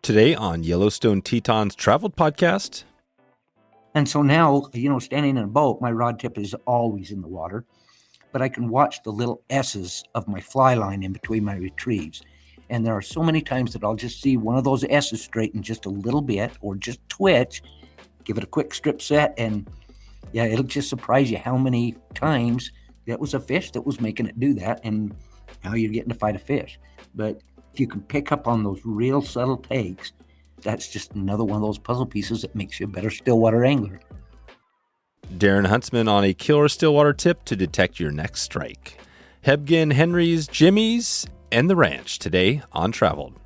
Today on Yellowstone Teton's Traveled Podcast. And so now, standing in a boat, my rod tip is always in the water, but I can watch the little S's of my fly line in between my retrieves. And there are so many times that I'll just see one of those S's straighten just a little bit or just twitch, give it a quick strip set, and it'll just surprise you how many times that was a fish that was making it do that, and now you're getting to fight a fish. But if you can pick up on those real subtle takes, that's just another one of those puzzle pieces that makes you a better stillwater angler. Darren Huntsman on a killer stillwater tip to detect your next strike. Hebgen, Henry's, Jimmy's, and the ranch today on Traveled.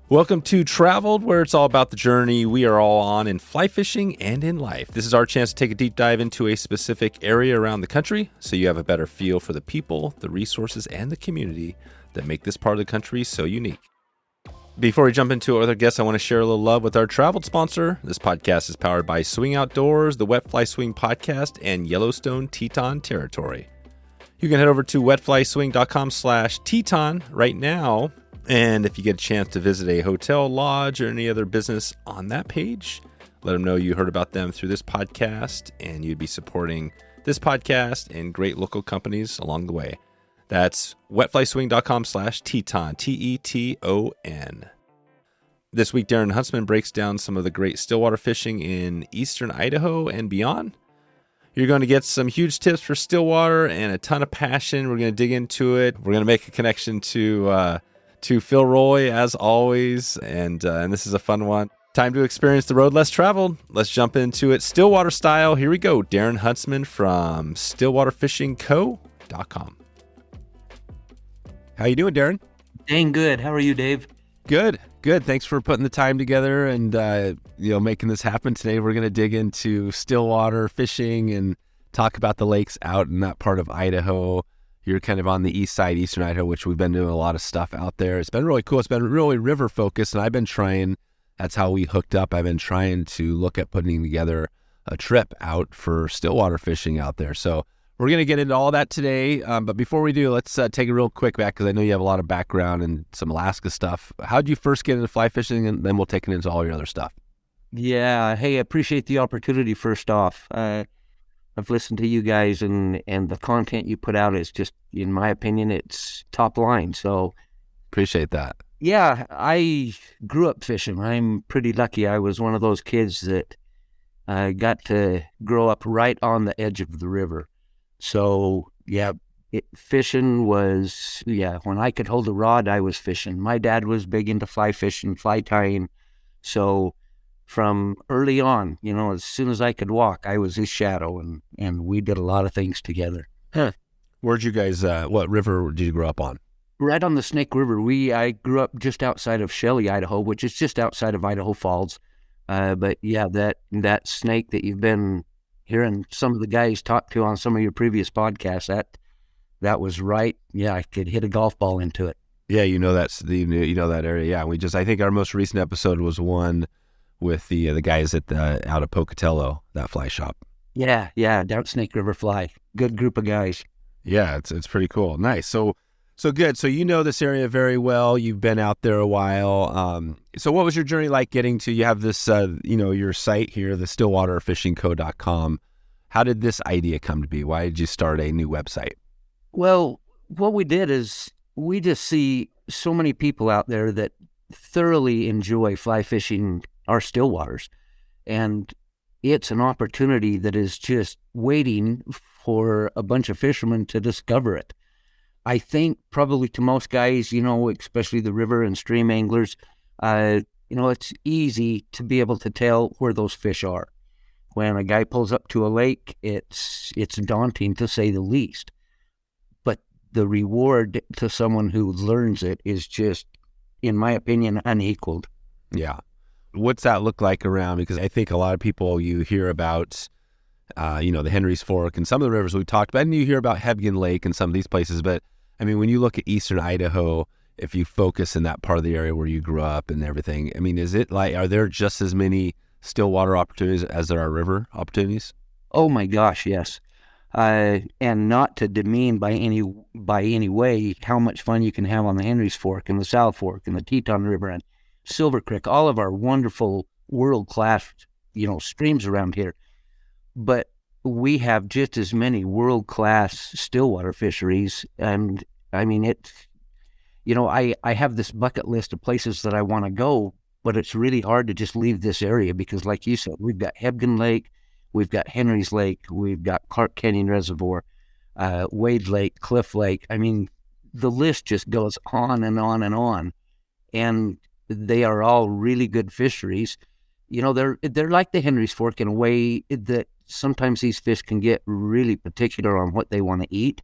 Welcome to Traveled, where it's all about the journey we are all on in fly fishing and in life. This is our chance to take a deep dive into a specific area around the country so you have a better feel for the people, the resources, and the community that make this part of the country so unique. Before we jump into our other guests, I want to share a little love with our Traveled sponsor. This podcast is powered by Swing Outdoors, the Wet Fly Swing Podcast, and Yellowstone Teton Territory. You can head over to wetflyswing.com/Teton right now. And if you get a chance to visit a hotel, lodge, or any other business on that page, let them know you heard about them through this podcast, and you'd be supporting this podcast and great local companies along the way. That's wetflyswing.com/Teton, Teton. This week, Darren Huntsman breaks down some of the great stillwater fishing in eastern Idaho and beyond. You're going to get some huge tips for stillwater and a ton of passion. We're going to dig into it. We're going to make a connection to Phil Rowley, as always, and this is a fun one. Time to experience the road less traveled. Let's jump into it stillwater style. Here we go. Darren Huntsman from STLWTRFishingCo.com. How you doing, Darren? Dang good. How are you, Dave? Good. Thanks for putting the time together and making this happen today. We're going to dig into stillwater fishing and talk about the lakes out in that part of Idaho. You're kind of on the east side, eastern Idaho, which we've been doing a lot of stuff out there. It's been really cool. It's been really river focused, and I've been trying. That's how we hooked up. I've been trying to look at putting together a trip out for stillwater fishing out there. So we're going to get into all that today. But before we do, let's take a real quick back because I know you have a lot of background and some Alaska stuff. How did you first get into fly fishing? And then we'll take it into all your other stuff. Yeah. Hey, I appreciate the opportunity first off. I've listened to you guys and the content you put out is just, in my opinion, it's top line. So appreciate that. Yeah, I grew up fishing. I'm pretty lucky. I was one of those kids that got to grow up right on the edge of the river. So, fishing was, when I could hold a rod, I was fishing. My dad was big into fly fishing, fly tying. So from early on, as soon as I could walk, I was his shadow, and we did a lot of things together. Where'd you guys, what river did you grow up on? Right on the Snake River. I grew up just outside of Shelley, Idaho, which is just outside of Idaho Falls. But that snake that you've been hearing some of the guys talk to on some of your previous podcasts, that was right. Yeah, I could hit a golf ball into it. Yeah, that area. Yeah, I think our most recent episode was one with the guys at out of Pocatello, that fly shop. Yeah, down Snake River Fly. Good group of guys. Yeah, it's pretty cool. Nice. So good. So you know this area very well. You've been out there a while. So what was your journey like getting to, you have this, your site here, the StillwaterFishingCo.com. How did this idea come to be? Why did you start a new website? Well, what we did is we just see so many people out there that thoroughly enjoy fly fishing our stillwaters. And it's an opportunity that is just waiting for a bunch of fishermen to discover it. I think probably to most guys, especially the river and stream anglers, it's easy to be able to tell where those fish are. When a guy pulls up to a lake, it's daunting to say the least. But the reward to someone who learns it is just, in my opinion, unequaled. Yeah. What's that look like around? Because I think a lot of people, you hear about, the Henry's Fork and some of the rivers we talked about, and you hear about Hebgen Lake and some of these places, but I mean, when you look at eastern Idaho, if you focus in that part of the area where you grew up and everything, I mean, is it like, are there just as many stillwater opportunities as there are river opportunities? Oh my gosh, yes. And not to demean by any way how much fun you can have on the Henry's Fork and the South Fork and the Teton River. And Silver Creek, all of our wonderful world-class, streams around here. But we have just as many world-class stillwater fisheries. And I mean, I have this bucket list of places that I want to go, but it's really hard to just leave this area because, like you said, we've got Hebgen Lake, we've got Henry's Lake, we've got Clark Canyon Reservoir, Wade Lake, Cliff Lake. I mean, the list just goes on and on and on. And they are all really good fisheries. They're like the Henry's Fork in a way that sometimes these fish can get really particular on what they want to eat.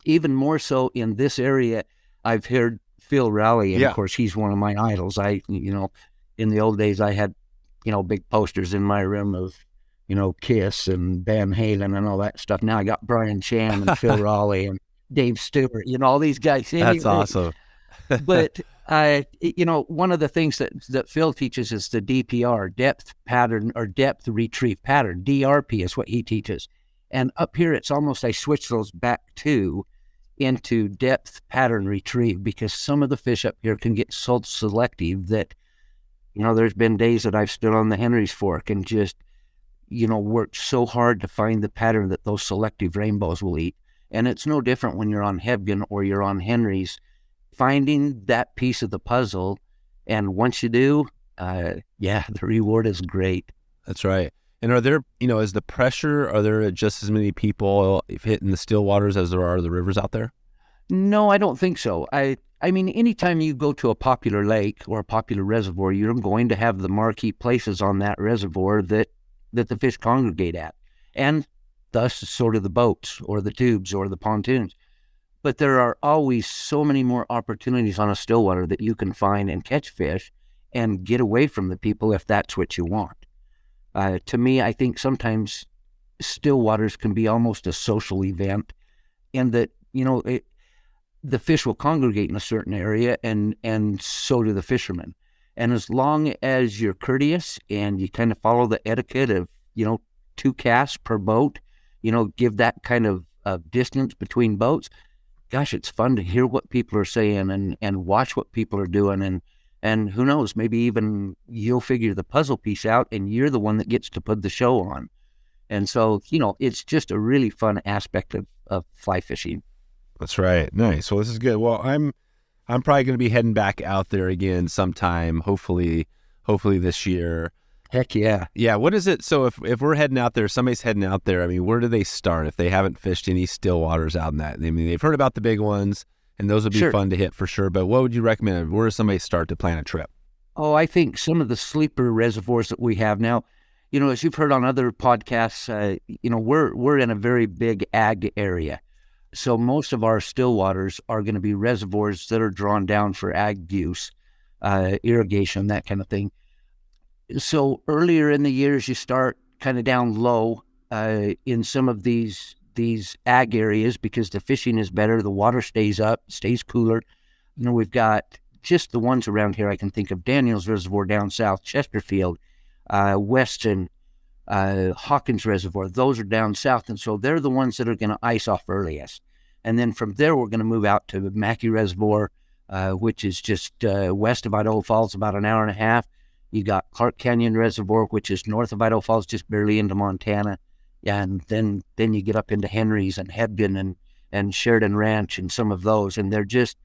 Even more so in this area, I've heard Phil Rowley, and of course he's one of my idols. In the old days I had, big posters in my room of, Kiss and Van Halen and all that stuff. Now I got Brian Chan and Phil Rowley and Dave Stewart, all these guys. Anyway, that's awesome. But one of the things that Phil teaches is the DPR, depth pattern or depth retrieve pattern. DRP is what he teaches. And up here, it's almost I switch those back into depth pattern retrieve because some of the fish up here can get so selective that, there's been days that I've stood on the Henry's Fork and just, worked so hard to find the pattern that those selective rainbows will eat. And it's no different when you're on Hebgen or you're on Henry's. Finding that piece of the puzzle, and once you do, the reward is great. That's right. And are there, is the pressure, are there just as many people hitting the still waters as there are the rivers out there? No, I don't think so. I mean, anytime you go to a popular lake or a popular reservoir, you're going to have the marquee places on that reservoir that the fish congregate at, and thus sort of the boats or the tubes or the pontoons. But there are always so many more opportunities on a stillwater that you can find and catch fish and get away from the people if that's what you want. To me, I think sometimes stillwaters can be almost a social event in that, the fish will congregate in a certain area and so do the fishermen. And as long as you're courteous and you kind of follow the etiquette of, 2 casts per boat, give that kind of distance between boats, gosh, it's fun to hear what people are saying and watch what people are doing. And who knows, maybe even you'll figure the puzzle piece out and you're the one that gets to put the show on. And so, it's just a really fun aspect of fly fishing. That's right. Nice. Well, this is good. Well, I'm probably going to be heading back out there again sometime, hopefully this year. Heck yeah. Yeah. What is it? So if we're heading out there, somebody's heading out there, I mean, where do they start if they haven't fished any still waters out in that? I mean, they've heard about the big ones and those would be fun to hit for sure. But what would you recommend? Where does somebody start to plan a trip? Oh, I think some of the sleeper reservoirs that we have now, as you've heard on other podcasts, we're in a very big ag area. So most of our still waters are going to be reservoirs that are drawn down for ag use, irrigation, that kind of thing. So earlier in the years, you start kind of down low in some of these ag areas because the fishing is better, the water stays up, stays cooler. We've got just the ones around here I can think of: Daniels Reservoir down south, Chesterfield, Weston, Hawkins Reservoir. Those are down south, and so they're the ones that are going to ice off earliest. And then from there, we're going to move out to Mackey Reservoir, which is just west of Idaho Falls, about an hour and a half. You got Clark Canyon Reservoir, which is north of Idaho Falls, just barely into Montana. And then you get up into Henry's and Hebgen and Sheridan Ranch and some of those. And they're just,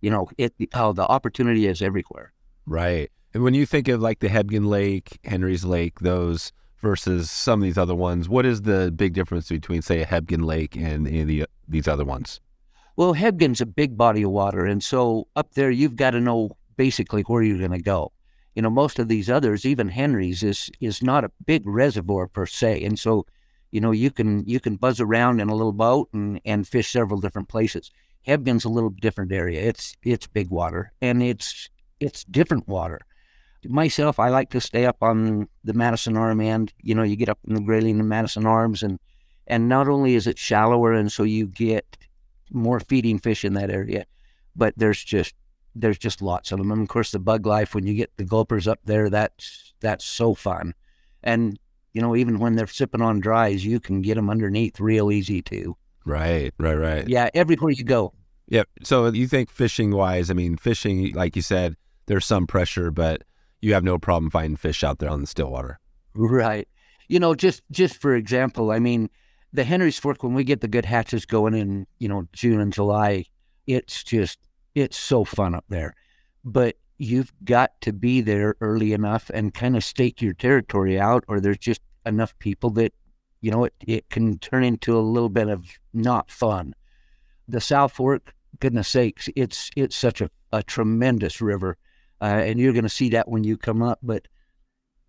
the opportunity is everywhere. Right. And when you think of like the Hebgen Lake, Henry's Lake, those versus some of these other ones, what is the big difference between, say, a Hebgen Lake and any of these other ones? Well, Hebgen's a big body of water. And so up there, you've got to know basically where you're going to go. Most of these others, even Henry's, is not a big reservoir per se. And so, you can buzz around in a little boat and fish several different places. Hebgen's a little different area. It's big water and it's different water. Myself, I like to stay up on the Madison Arm end. You get up in the Grayling and Madison Arms and not only is it shallower and so you get more feeding fish in that area, but there's just lots of them. And of course, the bug life, when you get the gulpers up there, that's so fun. And, even when they're sipping on dries, you can get them underneath real easy too. Right. Yeah, everywhere you go. Yep. So you think fishing wise, I mean, fishing, like you said, there's some pressure, but you have no problem finding fish out there on the Stillwater. Right. Just for example, I mean, the Henry's Fork, when we get the good hatches going in, June and July, it's so fun up there. But you've got to be there early enough and kind of stake your territory out, or there's just enough people that, it can turn into a little bit of not fun. The South Fork, goodness sakes, it's such a tremendous river, and you're going to see that when you come up. But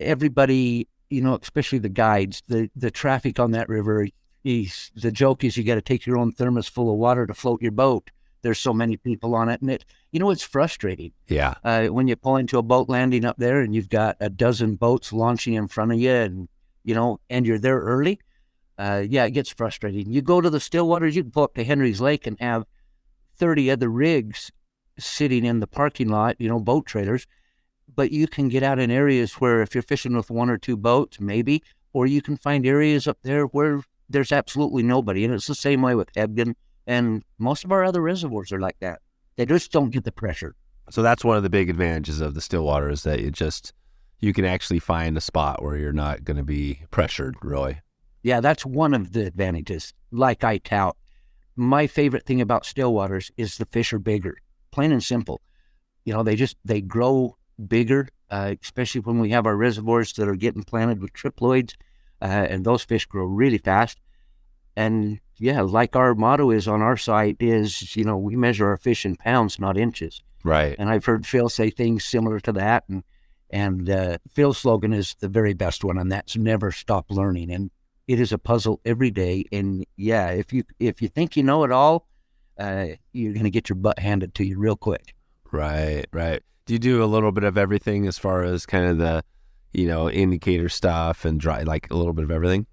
everybody, especially the guides, the traffic on that river, the joke is you got to take your own thermos full of water to float your boat. There's so many people on it, and it's frustrating. Yeah. When you pull into a boat landing up there and you've got a dozen boats launching in front of you, and and you're there early, it gets frustrating. You go to the Stillwaters, you can pull up to Henry's Lake and have 30 other rigs sitting in the parking lot, boat trailers, but you can get out in areas where if you're fishing with one or two boats, maybe, or you can find areas up there where there's absolutely nobody. And it's the same way with Hebgen, and most of our other reservoirs are like that. They just don't get the pressure. So that's one of the big advantages of the Stillwater, is that you can actually find a spot where you're not going to be pressured, really. Yeah, that's one of the advantages. Like I tout, my favorite thing about Stillwaters is the fish are bigger, plain and simple. They grow bigger, especially when we have our reservoirs that are getting planted with triploids, and those fish grow really fast. And like our motto is on our site is, we measure our fish in pounds, not inches. Right. And I've heard Phil say things similar to that. And Phil's slogan is the very best one, and that's never stop learning. And it is a puzzle every day. And if you think you know it all, you're going to get your butt handed to you real quick. Right. Do you do a little bit of everything as far as kind of the, indicator stuff and dry, like a little bit of everything?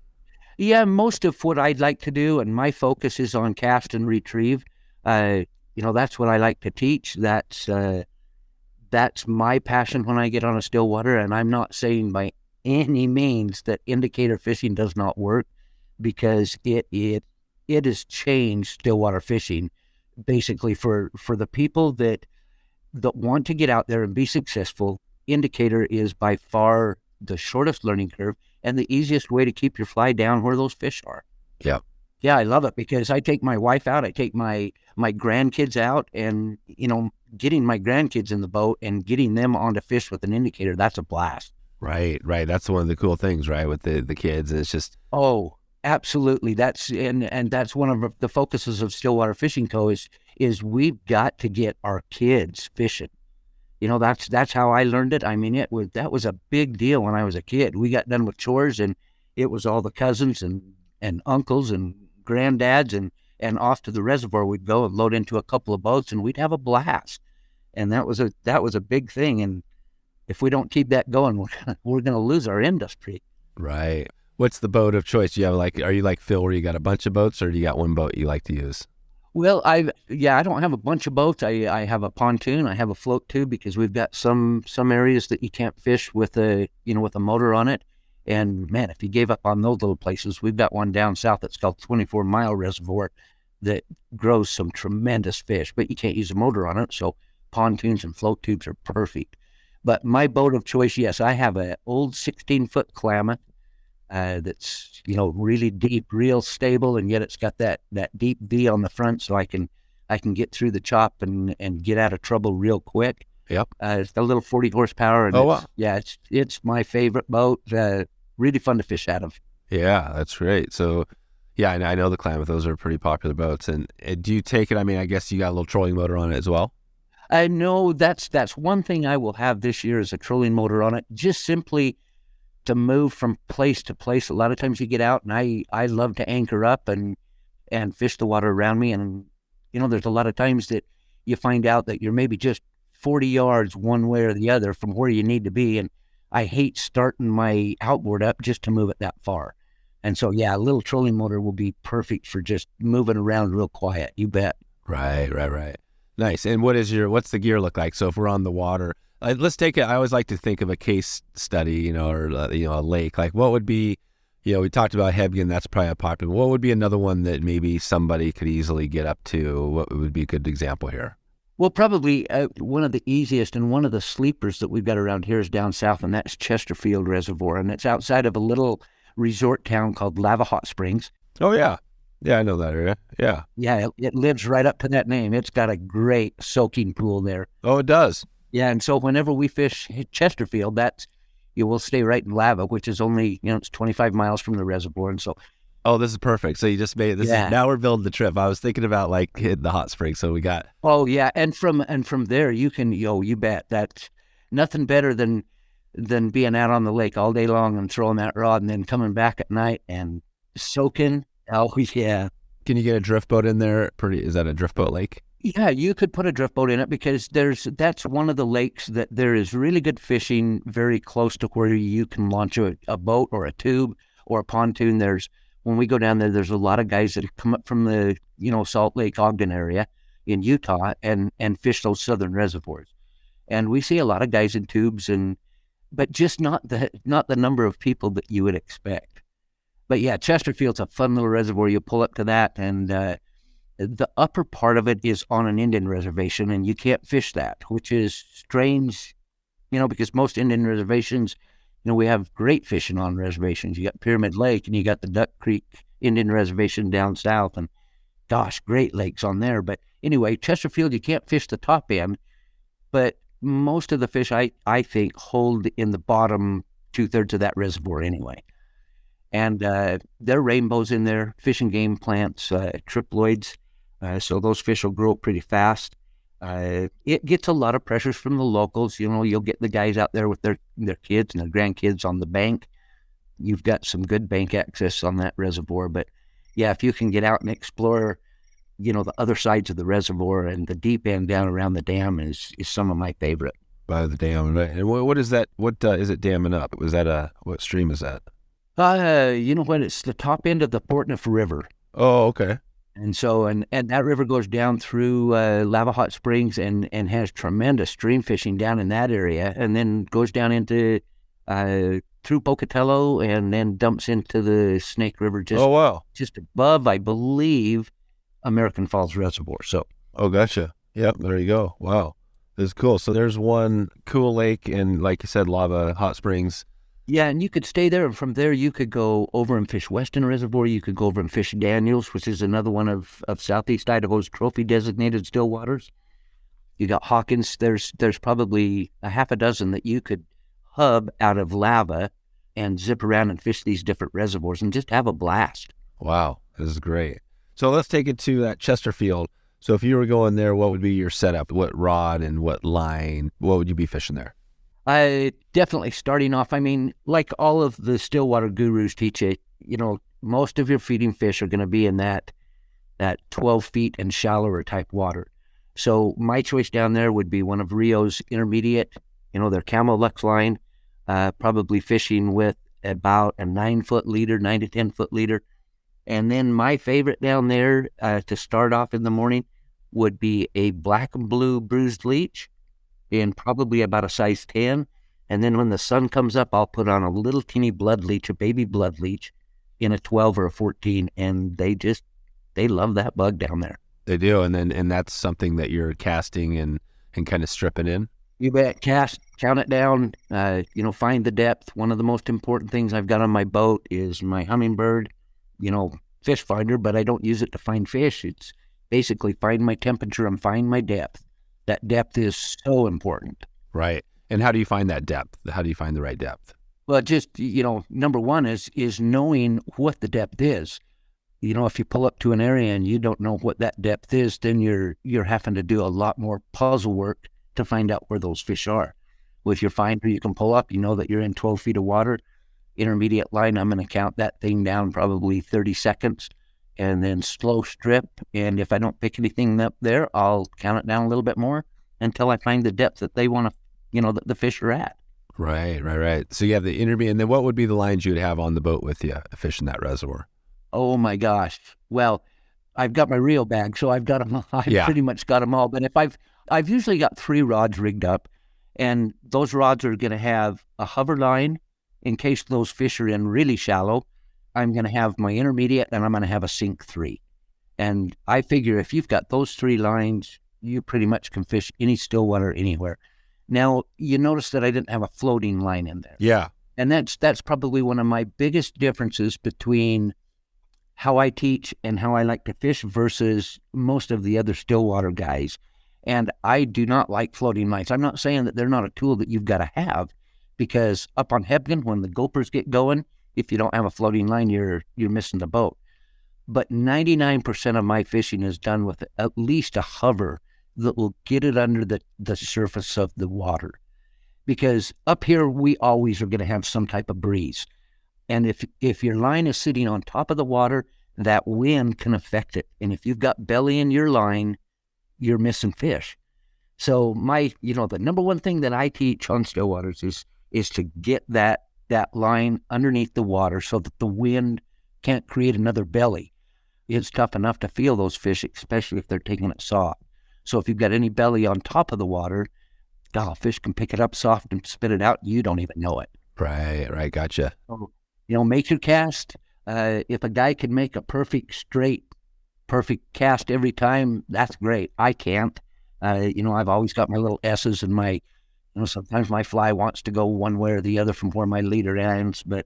Yeah, most of what I'd like to do, and my focus is on cast and retrieve. That's what I like to teach. That's my passion when I get on a Stillwater, and I'm not saying by any means that indicator fishing does not work, because it has changed Stillwater fishing basically for the people that want to get out there and be successful. Indicator is by far the shortest learning curve and the easiest way to keep your fly down where those fish are. Yeah. Yeah, I love it, because I take my wife out, I take my grandkids out, and, getting my grandkids in the boat and getting them onto fish with an indicator, that's a blast. Right. That's one of the cool things, right, with the kids. It's just... Oh, absolutely. That's one of the focuses of Stillwater Fishing Co. is we've got to get our kids fishing. That's how I learned it. I mean, that was a big deal when I was a kid. We got done with chores, and it was all the cousins and uncles and granddads, and off to the reservoir we'd go and load into a couple of boats, and we'd have a blast. And that was a big thing. And if we don't keep that going, we're going to lose our industry. Right. What's the boat of choice? Do you have are you like Phil, where you got a bunch of boats, or do you got one boat you like to use? Well, I don't have a bunch of boats. I have a pontoon. I have a float too, because we've got some areas that you can't fish with a motor on it. And man, if you gave up on those little places, we've got one down south that's called 24 Mile Reservoir that grows some tremendous fish, but you can't use a motor on it. So pontoons and float tubes are perfect. But my boat of choice, yes, I have an old 16-foot Klamath that's really deep, real stable, and yet it's got that deep V on the front, so I can get through the chop and get out of trouble real quick. Yep. It's got a little 40 horsepower, and wow. It's my favorite boat. Really fun to fish out of. Yeah, that's great. So, yeah, I know the Klamath; those are pretty popular boats. And do you take it? I mean, I guess you got a little trolling motor on it as well. I know that's one thing I will have this year, is a trolling motor on it, just simply to move from place to place. A lot of times you get out, and I love to anchor up and fish the water around me. And, there's a lot of times that you find out that you're maybe just 40 yards one way or the other from where you need to be. And I hate starting my outboard up just to move it that far. And so, yeah, a little trolling motor will be perfect for just moving around real quiet. You bet. Right. Nice. And what's the gear look like? So if we're on the water, let's take it. I always like to think of a case study, or a lake. Like, what would be, we talked about Hebgen. That's probably a popular. What would be another one that maybe somebody could easily get up to? What would be a good example here? Well, probably one of the easiest and one of the sleepers that we've got around here is down south, and that's Chesterfield Reservoir, and it's outside of a little resort town called Lava Hot Springs. Oh, yeah. Yeah, I know that area. Yeah. Yeah, it lives right up to that name. It's got a great soaking pool there. Oh, it does. Yeah, and so whenever we fish Chesterfield, you will stay right in Lava, which is only, it's 25 miles from the reservoir, and so. Oh, this is perfect. So you just made this. Yeah. Now we're building the trip. I was thinking about like hitting the hot springs. So we got. Oh yeah, and from there you can, you bet that's nothing better than being out on the lake all day long and throwing that rod and then coming back at night and soaking. Oh yeah. Can you get a drift boat in there? Is that a drift boat lake? Yeah, you could put a drift boat in it because that's one of the lakes that there is really good fishing very close to where you can launch a boat or a tube or a pontoon. When we go down there, there's a lot of guys that come up from the, Salt Lake, Ogden area in Utah and fish those southern reservoirs. And we see a lot of guys in tubes but just not the number of people that you would expect. But yeah, Chesterfield's a fun little reservoir. You pull up to that, and the upper part of it is on an Indian reservation, and you can't fish that, which is strange, because most Indian reservations, we have great fishing on reservations. You got Pyramid Lake, and you got the Duck Creek Indian Reservation down south, and gosh, great lakes on there. But anyway, Chesterfield, you can't fish the top end, but most of the fish, I think, hold in the bottom 2/3 of that reservoir anyway. And there are rainbows in there, fish and game plants, triploids, so those fish will grow pretty fast. It gets a lot of pressures from the locals. You'll get the guys out there with their kids and their grandkids on the bank. You've got some good bank access on that reservoir. But yeah, if you can get out and explore, the other sides of the reservoir and the deep end down around the dam is some of my favorite. By the dam, right? And what is that? What is it damming up? What stream is that? You know what? It's the top end of the Portneuf River. Oh, okay. And so, and that river goes down through Lava Hot Springs and has tremendous stream fishing down in that area, and then goes down into through Pocatello and then dumps into the Snake River just above, I believe, American Falls Reservoir. So. Oh, gotcha. Yep, there you go. Wow, this is cool. So there's one cool lake and, like you said, Lava Hot Springs. Yeah, and you could stay there, and from there you could go over and fish Weston Reservoir. You could go over and fish Daniels, which is another one of Southeast Idaho's trophy-designated still waters. You got Hawkins. There's probably a half a dozen that you could hub out of Lava and zip around and fish these different reservoirs and just have a blast. Wow, this is great. So let's take it to that Chesterfield. So if you were going there, what would be your setup? What rod and what line? What would you be fishing there? Definitely starting off, like all of the Stillwater gurus teach it, most of your feeding fish are going to be in that 12 feet and shallower type water. So my choice down there would be one of Rio's intermediate, their Camo Lux line, probably fishing with about a 9-foot leader, 9 to 10-foot leader. And then my favorite down there to start off in the morning would be a black and blue bruised leech in probably about a size 10. And then when the sun comes up, I'll put on a little teeny blood leech, a baby blood leech in a 12 or a 14. And they love that bug down there. They do. And that's something that you're casting and kind of stripping in? You bet. Cast, count it down, find the depth. One of the most important things I've got on my boat is my Humminbird, fish finder, but I don't use it to find fish. It's basically find my temperature and find my depth. That depth is so important. Right. And how do you find that depth? How do you find the right depth? Well, just, number one is knowing what the depth is. If you pull up to an area and you don't know what that depth is, then you're having to do a lot more puzzle work to find out where those fish are. With your finder, you can pull up, that you're in 12 feet of water. Intermediate line, I'm going to count that thing down probably 30 seconds. And then slow strip, and if I don't pick anything up there, I'll count it down a little bit more until I find the depth that they want to, that the fish are at. Right. So you have the intermediate, and then what would be the lines you'd have on the boat with you fishing that reservoir? Oh my gosh! Well, I've got my reel bag, so I've got them. Pretty much got them all. But if I've usually got 3 rods rigged up, and those rods are going to have a hover line in case those fish are in really shallow. I'm going to have my intermediate, and I'm going to have a sink 3. And I figure if you've got those 3 lines, you pretty much can fish any Stillwater anywhere. Now, you notice that I didn't have a floating line in there. Yeah. And that's probably one of my biggest differences between how I teach and how I like to fish versus most of the other Stillwater guys. And I do not like floating lines. I'm not saying that they're not a tool that you've got to have, because up on Hebgen, when the gopers get going, if you don't have a floating line, you're missing the boat. But 99% of my fishing is done with at least a hover that will get it under the surface of the water. Because up here, we always are going to have some type of breeze. And if your line is sitting on top of the water, that wind can affect it. And if you've got belly in your line, you're missing fish. So the number one thing that I teach on Stillwaters is to get that line underneath the water so that the wind can't create another belly. It's tough enough to feel those fish, especially if they're taking it soft. So if you've got any belly on top of the water, fish can pick it up soft and spit it out. You don't even know it. Right. Gotcha. So, make your cast. If a guy can make a perfect cast every time, that's great. I can't. I've always got my little S's and my, sometimes my fly wants to go one way or the other from where my leader ends. But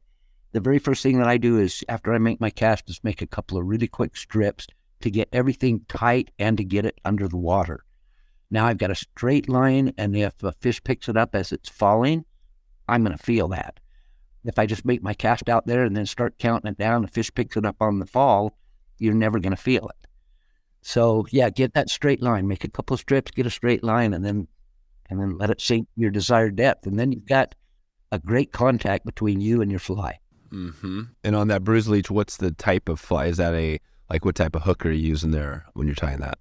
the very first thing that I do is, after I make my cast, is make a couple of really quick strips to get everything tight and to get it under the water. Now I've got a straight line, and if a fish picks it up as it's falling, I'm going to feel that. If I just make my cast out there and then start counting it down, the fish picks it up on the fall, you're never going to feel it. So yeah, get that straight line, make a couple of strips, get a straight line, and then let it sink your desired depth. And then you've got a great contact between you and your fly. Mm-hmm. And on that bruise leech, what's the type of fly? Is that what type of hook are you using there when you're tying that?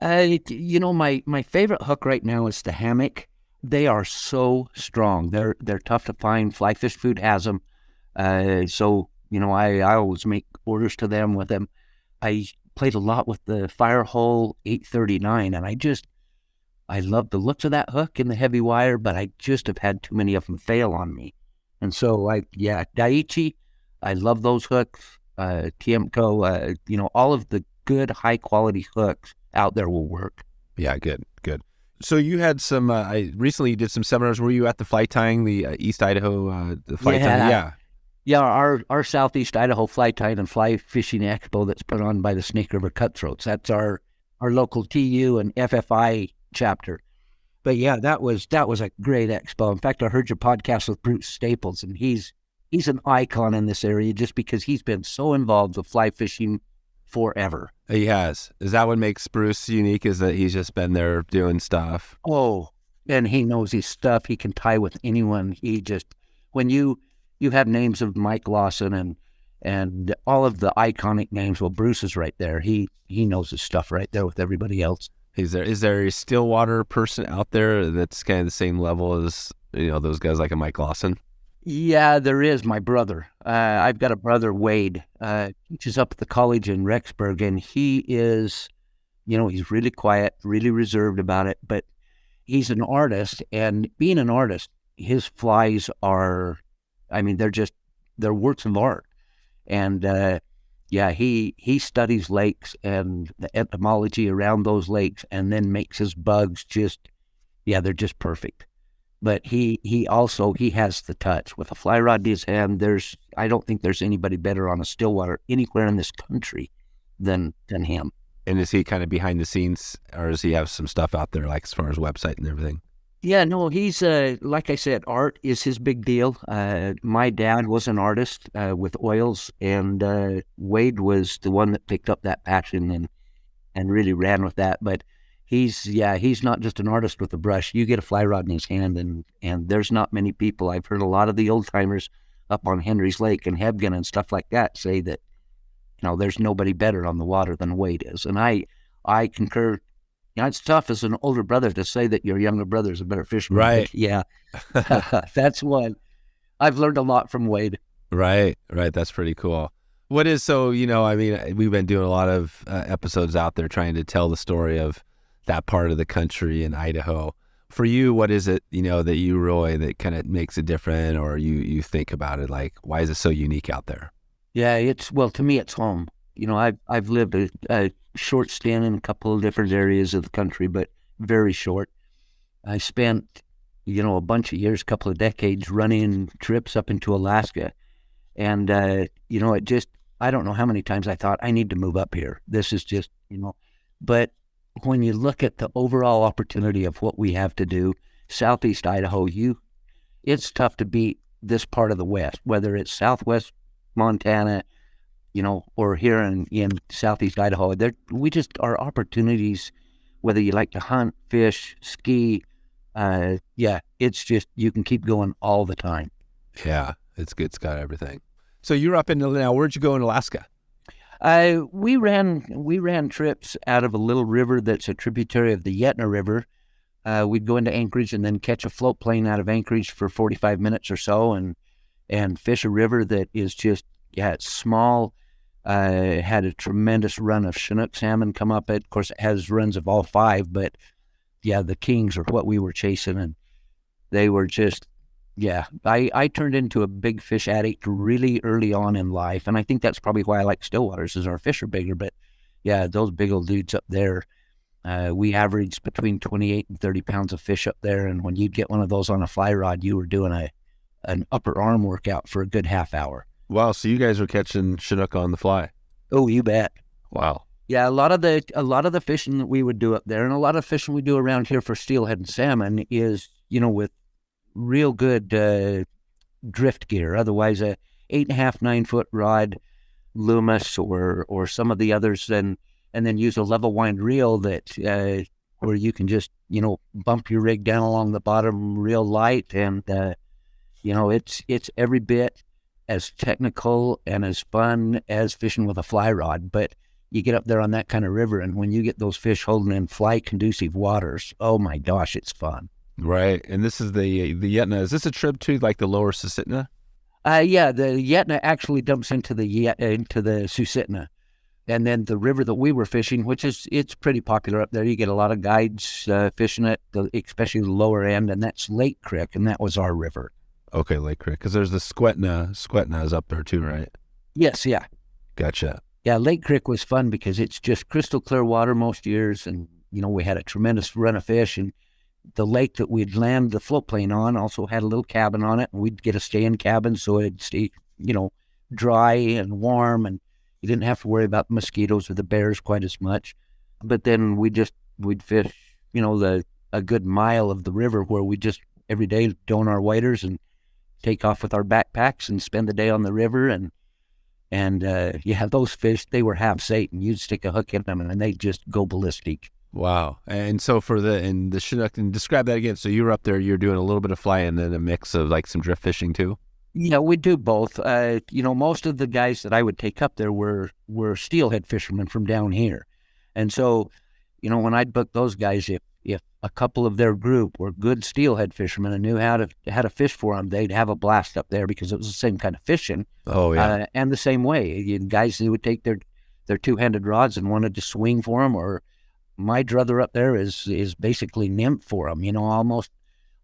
My favorite hook right now is the hammock. They are so strong. They're tough to find. Fly Fish Food has them. I always make orders to them with them. I played a lot with the Firehole 839, and I love the looks of that hook and the heavy wire, but I just have had too many of them fail on me. And so, Daiichi, I love those hooks. Tiemco, all of the good, high-quality hooks out there will work. Yeah, good. So you had some, recently you did some seminars. Were you at the fly tying, the East Idaho, the fly tying? Yeah. Yeah, our Southeast Idaho fly tying and fly fishing expo that's put on by the Snake River Cutthroats. That's our local TU and FFI chapter. But yeah, that was a great expo. In fact, I heard your podcast with Bruce Staples, and he's an icon in this area just because he's been so involved with fly fishing forever. He has. Is that what makes Bruce unique, is that he's just been there doing stuff? Oh, and he knows his stuff. He can tie with anyone. When you have names of Mike Lawson and all of the iconic names, well, Bruce is right there. He knows his stuff right there with everybody else. Is there a Stillwater person out there that's kind of the same level as, those guys like a Mike Lawson? Yeah, there is. My brother. I've got a brother, Wade, teaches up at the college in Rexburg, and he is, he's really quiet, really reserved about it, but he's an artist, and being an artist, his flies are, they're works of art. And he studies lakes and the entomology around those lakes, and then makes his bugs they're just perfect. But he has the touch. With a fly rod in his hand, I don't think there's anybody better on a Stillwater anywhere in this country than him. And is he kind of behind the scenes, or does he have some stuff out there, like as far as website and everything? Yeah, no, he's, like I said, art is his big deal. My dad was an artist with oils, and Wade was the one that picked up that passion and really ran with that. But he's not just an artist with a brush. You get a fly rod in his hand, and there's not many people. I've heard a lot of the old timers up on Henry's Lake and Hebgen and stuff like that say that, there's nobody better on the water than Wade is. And I concur. It's tough as an older brother to say that your younger brother is a better fisherman. Right. Yeah. That's one. I've learned a lot from Wade. Right. That's pretty cool. What is, we've been doing a lot of episodes out there trying to tell the story of that part of the country in Idaho. For you, what is it, that you really, that kind of makes it different, or you think about it, like, why is it so unique out there? Yeah, to me, it's home. I've lived a short stint in a couple of different areas of the country, but very short. I spent, a bunch of years, couple of decades running trips up into Alaska. And, I don't know how many times I thought I need to move up here. This is just, but when you look at the overall opportunity of what we have to do, Southeast Idaho, it's tough to beat this part of the West, whether it's Southwest Montana, or here in Southeast Idaho. Our opportunities, whether you like to hunt, fish, ski, it's just, you can keep going all the time. Yeah, it's good. It's got everything. So you're up in, now where'd you go in Alaska? We ran trips out of a little river that's a tributary of the Yetna River. We'd go into Anchorage and then catch a float plane out of Anchorage for 45 minutes or so and fish a river that is just, it's small. Had a tremendous run of Chinook salmon come up. Of course, it has runs of all five, but the kings are what we were chasing, and they were just, I turned into a big fish addict really early on in life, and I think that's probably why I like Stillwaters, is our fish are bigger, but those big old dudes up there, we averaged between 28 and 30 pounds of fish up there, and when you'd get one of those on a fly rod, you were doing an upper arm workout for a good half hour. Wow, so you guys were catching Chinook on the fly. Oh, you bet. Wow. Yeah, a lot of the fishing that we would do up there, and a lot of fishing we do around here for steelhead and salmon is, with real good drift gear. Otherwise, a 8.5, 9-foot rod, Loomis, or some of the others, and then use a level wind reel that where you can just bump your rig down along the bottom real light, and it's every bit as technical and as fun as fishing with a fly rod. But you get up there on that kind of river, and when you get those fish holding in fly-conducive waters, oh my gosh, it's fun. Right, and this is the Yetna. Is this a trib to like the lower Susitna? The Yetna actually dumps into the Susitna, and then the river that we were fishing, it's pretty popular up there. You get a lot of guides fishing it, especially the lower end, and that's Lake Creek, and that was our river. Okay, Lake Creek, because there's the Squetna. Squetna is up there too, right? Yes, yeah. Gotcha. Yeah, Lake Creek was fun because it's just crystal clear water most years, and we had a tremendous run of fish, and the lake that we'd land the float plane on also had a little cabin on it, and we'd get a stay-in cabin so it'd stay, dry and warm, and you didn't have to worry about the mosquitoes or the bears quite as much. But then we'd fish, a good mile of the river where we just every day don our waders and take off with our backpacks and spend the day on the river, and those fish, they were half Satan. You'd stick a hook in them and they'd just go ballistic. Wow. And so the Chinook, and describe that again. So you were up there, you're doing a little bit of fly and then a mix of like some drift fishing too? Yeah, we do both. Most of the guys that I would take up there were steelhead fishermen from down here. And so, when I'd book those guys, if a couple of their group were good steelhead fishermen and knew how to fish for them, they'd have a blast up there because it was the same kind of fishing. Oh, yeah. And the same way, guys who would take their two-handed rods and wanted to swing for them, or my druther up there is basically nymph for them,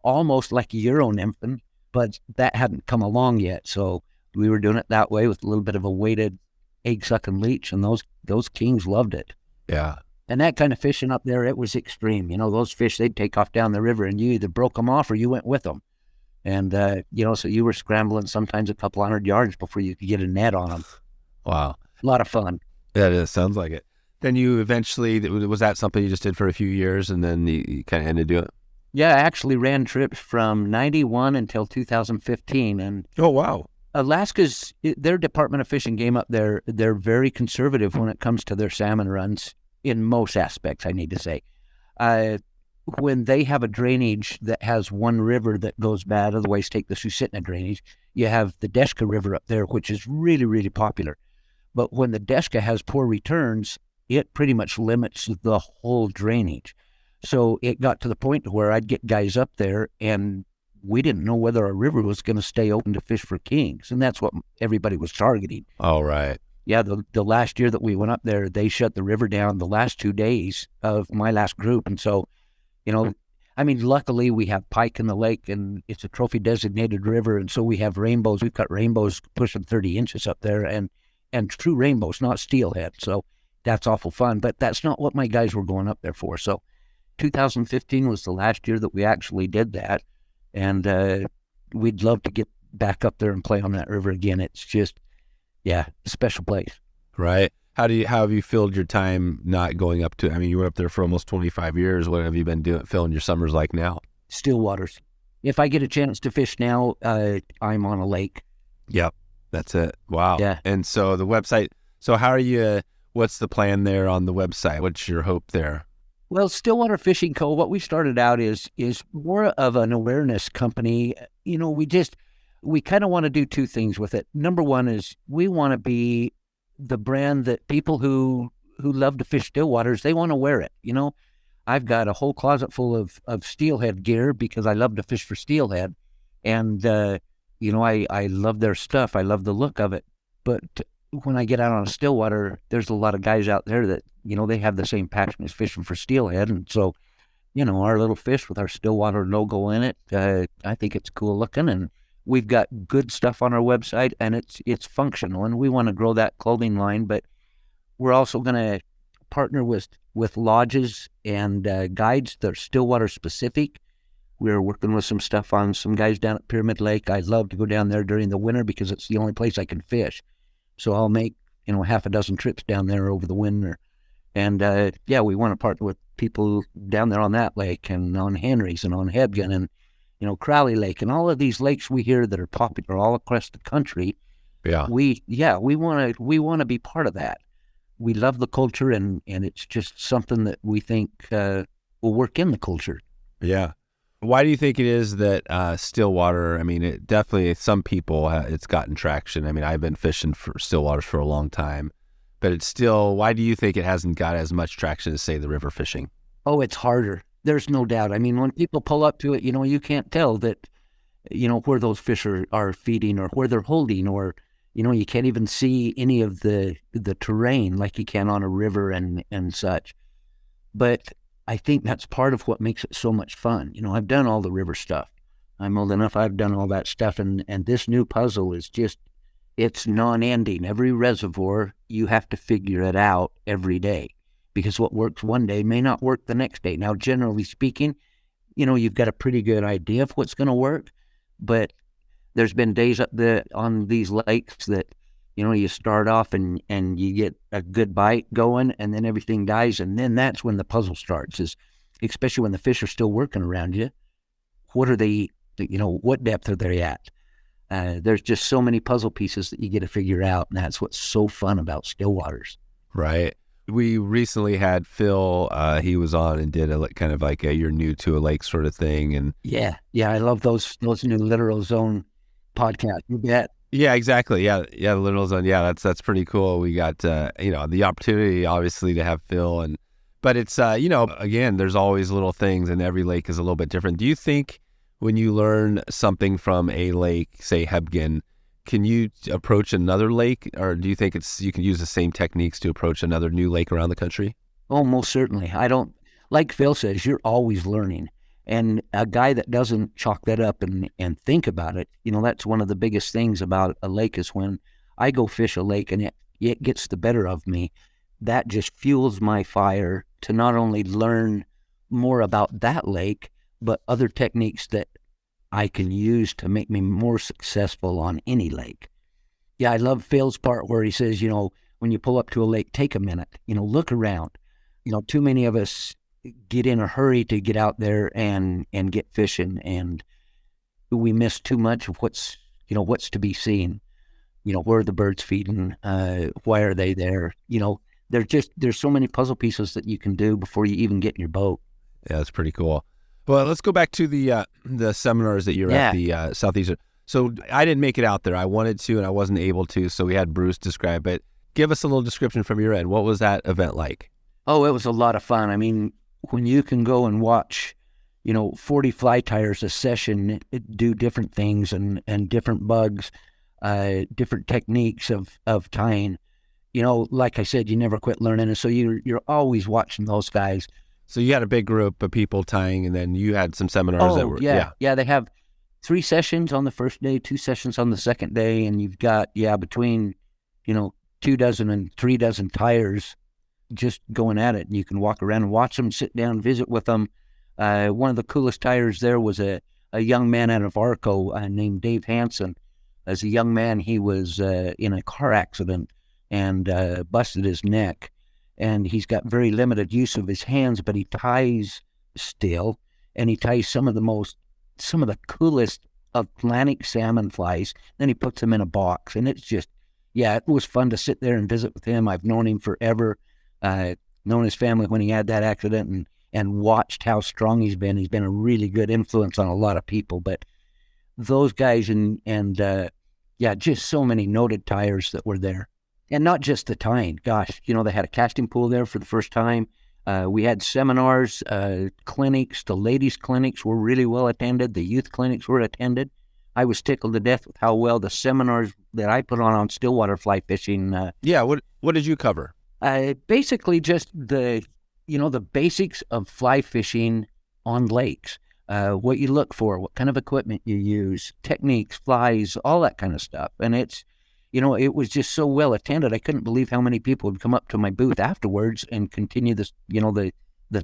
almost like Euro nymphing, but that hadn't come along yet. So we were doing it that way with a little bit of a weighted egg-sucking leech, and those kings loved it. Yeah. And that kind of fishing up there, it was extreme. Those fish, they'd take off down the river, and you either broke them off or you went with them. And, so you were scrambling sometimes a couple 100 yards before you could get a net on them. Wow. A lot of fun. Yeah, it sounds like it. Then you eventually, was that something you just did for a few years and then you kind of ended doing it? Yeah, I actually ran trips from 91 until 2015. And oh, wow. Their Department of Fish and Game up there, they're very conservative when it comes to their salmon runs in most aspects, I need to say. When they have a drainage that has one river that goes bad, otherwise take the Susitna drainage, you have the Deshka River up there, which is really, really popular. But when the Deshka has poor returns, it pretty much limits the whole drainage. So it got to the point where I'd get guys up there and we didn't know whether our river was going to stay open to fish for kings. And that's what everybody was targeting. Oh, right. Yeah, the last year that we went up there, they shut the river down the last 2 days of my last group. And so, luckily we have pike in the lake and it's a trophy designated river. And so we have rainbows. We've got rainbows pushing 30 inches up there. And and true rainbows, not steelhead. So that's awful fun, but that's not what my guys were going up there for. So 2015 was the last year that we actually did that, and we'd love to get back up there and play on that river again. It's just, a special place. Right. How have you filled your time not going up to? I mean, you were up there for almost 25 years. What have you been filling your summers like now? Stillwaters. If I get a chance to fish now, I'm on a lake. Yep, that's it. Wow. Yeah. And so the website. So how are you? What's the plan there on the website? What's your hope there? Well, Stillwater Fishing Co. What we started out is more of an awareness company. You know, we kind of want to do two things with it. Number one is we want to be the brand that people who love to fish stillwaters, they want to wear it. You know, I've got a whole closet full of steelhead gear because I love to fish for steelhead. And, you know, I love their stuff. I love the look of it. But when I get out on a stillwater, there's a lot of guys out there that, you know, they have the same passion as fishing for steelhead. And so, you know, our little fish with our Stillwater logo in it, I think it's cool looking. And we've got good stuff on our website, and it's functional. And we want to grow that clothing line, but we're also going to partner with lodges and guides that are Stillwater specific. We're working with some stuff on some guys down at Pyramid Lake. I love to go down there during the winter because it's the only place I can fish. So I'll make, you know, half a dozen trips down there over the winter. And, we want to partner with people down there on that lake and on Henry's and on Hebgen and, you know, Crowley Lake and all of these lakes we hear that are popular all across the country. Yeah. We want to be part of that. We love the culture, and it's just something that we think will work in the culture. Yeah. Why do you think it is that Stillwater, I mean, it definitely, some people, it's gotten traction. I mean, I've been fishing for Stillwaters for a long time, but it's still, why do you think it hasn't got as much traction as, say, the river fishing? Oh, it's harder. There's no doubt. I mean, when people pull up to it, you know, you can't tell that, you know, where those fish are feeding or where they're holding, or, you know, you can't even see any of the terrain like you can on a river and such. But I think that's part of what makes it so much fun. You know, I've done all the river stuff. I'm old enough, I've done all that stuff. And this new puzzle is just, it's non-ending. Every reservoir, you have to figure it out every day, because what works one day may not work the next day. Now, generally speaking, you know, you've got a pretty good idea of what's going to work, but there's been days up there on these lakes that, you know, you start off and you get a good bite going, and then everything dies, and then that's when the puzzle starts, is especially when the fish are still working around you. What are they, you know, what depth are they at? There's just so many puzzle pieces that you get to figure out, and that's what's so fun about Stillwaters. Right. We recently had Phil, he was on and did a kind of like a you're new to a lake sort of thing. And yeah, I love those new Littoral Zone podcasts. You bet. Yeah, exactly. Yeah, the Littoral Zone. Yeah, that's pretty cool. We got, you know, the opportunity obviously to have Phil, but it's, you know, again, there's always little things, and every lake is a little bit different. Do you think when you learn something from a lake, say Hebgen, can you approach another lake, or do you think you can use the same techniques to approach another new lake around the country? Oh, most certainly. I don't, like Phil says, you're always learning. And a guy that doesn't chalk that up and think about it, you know, that's one of the biggest things about a lake, is when I go fish a lake and it gets the better of me, that just fuels my fire to not only learn more about that lake, but other techniques that I can use to make me more successful on any lake. Yeah, I love Phil's part where he says, you know, when you pull up to a lake, take a minute, you know, look around. You know, too many of us get in a hurry to get out there and get fishing, and we miss too much of what's to be seen. You know, where are the birds feeding? Why are they there? You know, there's so many puzzle pieces that you can do before you even get in your boat. Yeah, that's pretty cool. Well, let's go back to the seminars that you're at the Southeast. So I didn't make it out there. I wanted to, and I wasn't able to. So we had Bruce describe it. Give us a little description from your end. What was that event like? Oh, it was a lot of fun. I mean, when you can go and watch, you know, 40 fly tyers a session do different things and different bugs, different techniques of tying, you know, like I said, you never quit learning. And so you're always watching those guys. So you had a big group of people tying, and then you had some seminars that were... Yeah, they have 3 sessions on the first day, 2 sessions on the second day, and you've got, between, you know, 2 dozen and 3 dozen tires just going at it. And you can walk around and watch them, sit down, visit with them. One of the coolest tires there was a young man out of Arco named Dave Hansen. As a young man, he was in a car accident and busted his neck. And he's got very limited use of his hands, but he ties still, and he ties some of the coolest Atlantic salmon flies. Then he puts them in a box, and it's just, it was fun to sit there and visit with him. I've known him forever, known his family when he had that accident, and watched how strong he's been. He's been a really good influence on a lot of people. But those guys and just so many noted tires that were there. And not just the tying. Gosh, they had a casting pool there for the first time. We had seminars, clinics. The ladies' clinics were really well attended. The youth clinics were attended. I was tickled to death with how well the seminars that I put on Stillwater fly fishing. What did you cover? Basically just the basics of fly fishing on lakes. What you look for, what kind of equipment you use, techniques, flies, all that kind of stuff. And it's, it was just so well attended. I couldn't believe how many people would come up to my booth afterwards and continue this, the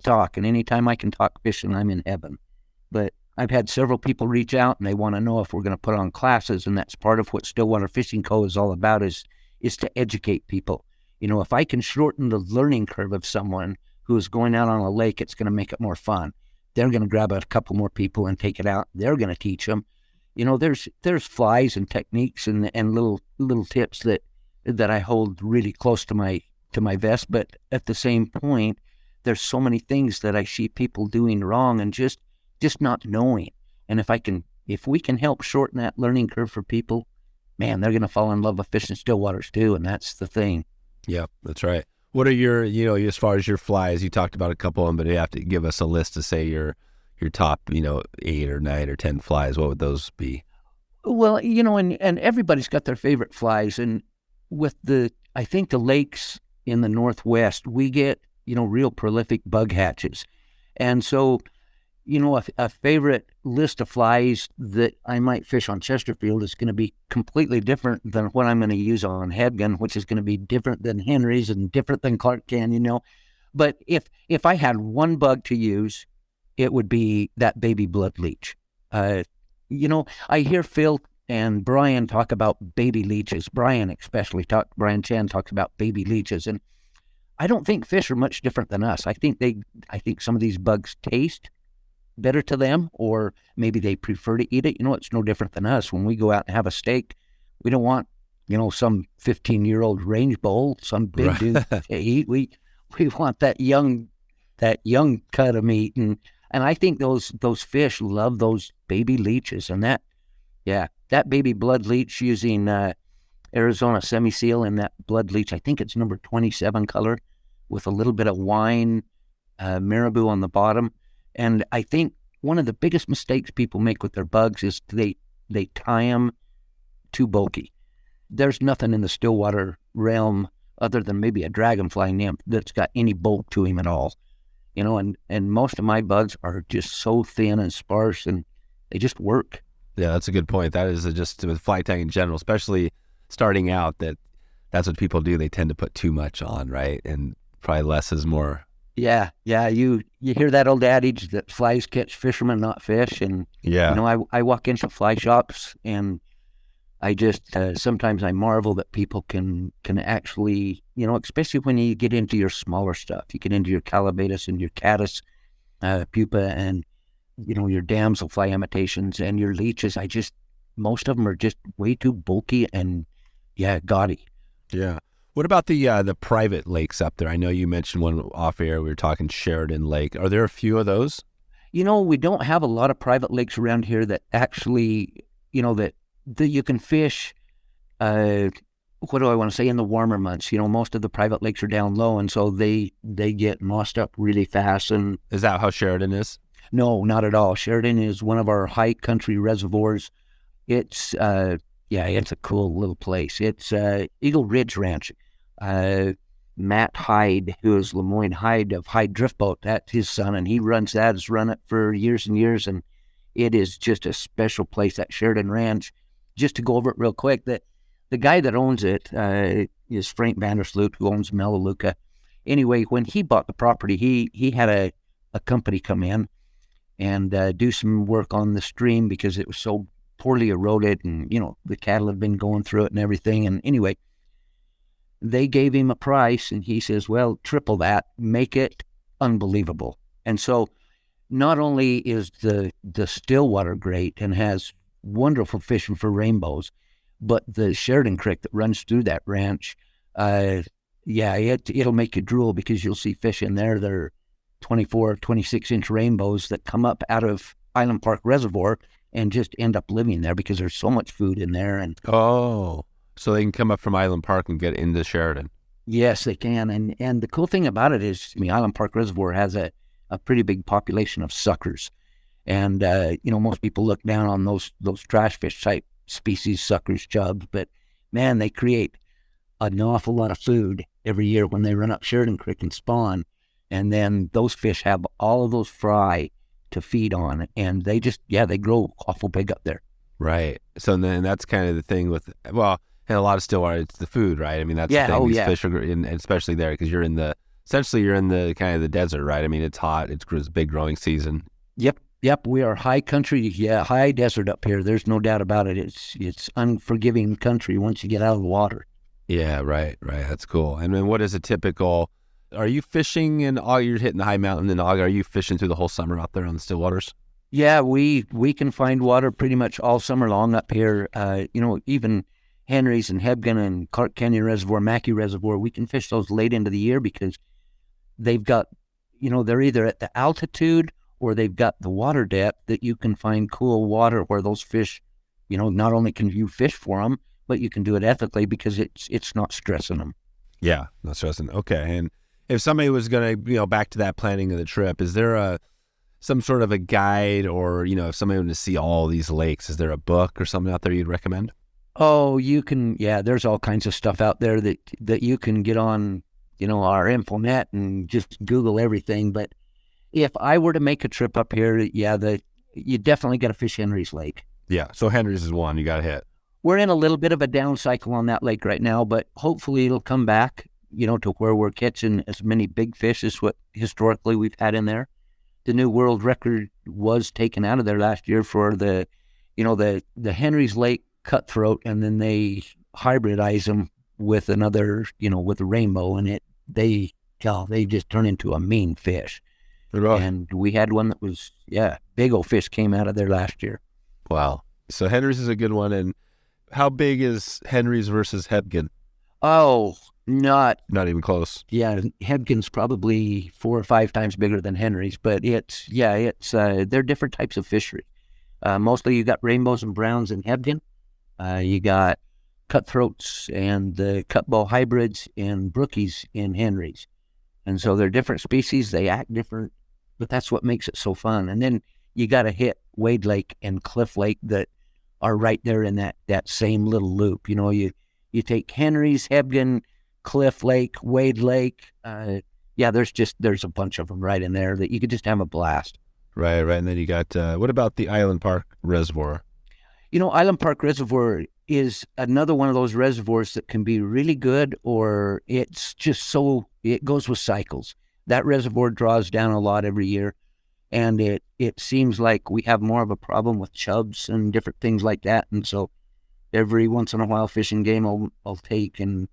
talk. And anytime I can talk fishing, I'm in heaven. But I've had several people reach out and they want to know if we're going to put on classes. And that's part of what Stillwater Fishing Co. is all about is to educate people. If I can shorten the learning curve of someone who is going out on a lake, it's going to make it more fun. They're going to grab a couple more people and take it out. They're going to teach them. There's flies and techniques and little tips that I hold really close to my vest. But at the same point, there's so many things that I see people doing wrong and just not knowing. And if we can help shorten that learning curve for people, man, they're going to fall in love with fishing stillwaters too. And that's the thing. Yeah, that's right. What are your, as far as your flies, you talked about a couple of them, but you have to give us a list to say your top, 8 or 9 or 10 flies. What would those be? Well, and everybody's got their favorite flies. And with I think the lakes in the Northwest, we get, real prolific bug hatches. And so, a favorite list of flies that I might fish on Chesterfield is going to be completely different than what I'm going to use on Hebgen, which is going to be different than Henry's and different than Clark can, But if I had one bug to use, it would be that baby blood leech. I hear Phil and Brian talk about baby leeches. Brian Chan talks about baby leeches. And I don't think fish are much different than us. I think some of these bugs taste better to them, or maybe they prefer to eat it. It's no different than us. When we go out and have a steak, we don't want, some 15-year-old range bull, some big dude to eat. We want that young cut of meat. And I think those fish love those baby leeches. And that baby blood leech using Arizona semi-seal in that blood leech, I think it's number 27 color with a little bit of wine marabou on the bottom. And I think one of the biggest mistakes people make with their bugs is they tie them too bulky. There's nothing in the Stillwater realm other than maybe a dragonfly nymph that's got any bulk to him at all. And most of my bugs are just so thin and sparse, and they just work. Yeah, that's a good point. That is just with fly tying in general, especially starting out, that's what people do. They tend to put too much on, right? And probably less is more. Yeah. You hear that old adage that flies catch fishermen, not fish. And, I walk into fly shops and I just, sometimes I marvel that people can actually, especially when you get into your smaller stuff, you get into your calabatus and your caddis, pupa and, your damselfly imitations and your leeches. Most of them are just way too bulky and, gaudy. Yeah. What about the private lakes up there? I know you mentioned one off air. We were talking Sheridan Lake. Are there a few of those? We don't have a lot of private lakes around here that actually, that you can fish, what do I want to say, in the warmer months. Most of the private lakes are down low, and so they get mossed up really fast. And is that how Sheridan is? No, not at all. Sheridan is one of our high country reservoirs. It's, it's a cool little place. It's Eagle Ridge Ranch. Matt Hyde, who is Lemoyne Hyde of Hyde Drift Boat, that's his son, and he runs that, has run it for years and years, and it is just a special place, that Sheridan Ranch. Just to go over it real quick, that the guy that owns it is Frank Vandersloot, who owns Melaleuca. Anyway, when he bought the property, he had a company come in and do some work on the stream because it was so poorly eroded, and the cattle had been going through it and everything. And anyway, they gave him a price, and he says, well, triple that, make it unbelievable. And so not only is the Stillwater great and has wonderful fishing for rainbows, but the Sheridan Creek that runs through that ranch, it'll make you drool, because you'll see fish in there that are 24, 26-inch rainbows that come up out of Island Park Reservoir and just end up living there because there's so much food in there. And so they can come up from Island Park and get into Sheridan. Yes, they can. And the cool thing about it is, Island Park Reservoir has a pretty big population of suckers. And, most people look down on those trash fish type species, suckers, chubs, but man, they create an awful lot of food every year when they run up Sheridan Creek and spawn. And then those fish have all of those fry to feed on, and they grow awful big up there. Right. So then that's kind of the thing with, and a lot of Stillwater, it's the food, right? I mean, that's the thing. These fish are, and especially there, because you're in the kind of the desert, right? I mean, it's hot. It's a big growing season. Yep. We are high country. Yeah, high desert up here. There's no doubt about it. It's unforgiving country once you get out of the water. Yeah, right. That's cool. And then what is a typical, are you fishing in August? You're hitting the high mountain in August. Are you fishing through the whole summer out there on the Stillwaters? Yeah, we can find water pretty much all summer long up here. Even Henry's and Hebgen and Clark Canyon Reservoir, Mackey Reservoir, we can fish those late into the year because they've got, they're either at the altitude or they've got the water depth that you can find cool water where those fish, not only can you fish for them, but you can do it ethically because it's not stressing them. Yeah, not stressing. Okay. And if somebody was going to, back to that planning of the trip, is there some sort of a guide, or, if somebody wanted to see all these lakes, is there a book or something out there you'd recommend? Oh, you can, there's all kinds of stuff out there that you can get on, our InfoNet and just Google everything. But if I were to make a trip up here, you definitely got to fish Henry's Lake. Yeah, so Henry's is one you got to hit. We're in a little bit of a down cycle on that lake right now, but hopefully it'll come back, to where we're catching as many big fish as what historically we've had in there. The new world record was taken out of there last year for the Henry's Lake cutthroat, and then they hybridize them with another, with a rainbow, and they just turn into a mean fish. Right. And we had one that was, big old fish came out of there last year. Wow. So Henry's is a good one. And how big is Henry's versus Hebgen? Oh, not even close. Yeah, Hebgen's probably 4 or 5 times bigger than Henry's, but they're different types of fishery. Mostly you got rainbows and browns in Hebgen. You got cutthroats and the cutbow hybrids and brookies in Henry's. And so they're different species. They act different, but that's what makes it so fun. And then you got to hit Wade Lake and Cliff Lake that are right there in that same little loop. You take Henry's, Hebgen, Cliff Lake, Wade Lake. There's a bunch of them right in there that you could just have a blast. Right. And then you got, what about the Island Park Reservoir? Island Park Reservoir is another one of those reservoirs that can be really good, or it's just it goes with cycles. That reservoir draws down a lot every year, and it seems like we have more of a problem with chubs and different things like that. And so every once in a while, Fishing Game will take and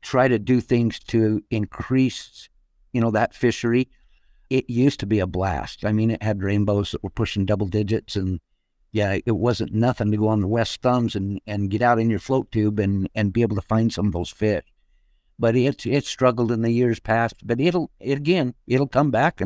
try to do things to increase, that fishery. It used to be a blast. I mean, it had rainbows that were pushing double digits, and it wasn't nothing to go on the West Thumbs and get out in your float tube and be able to find some of those fish. But it's struggled in the years past. But it'll come back,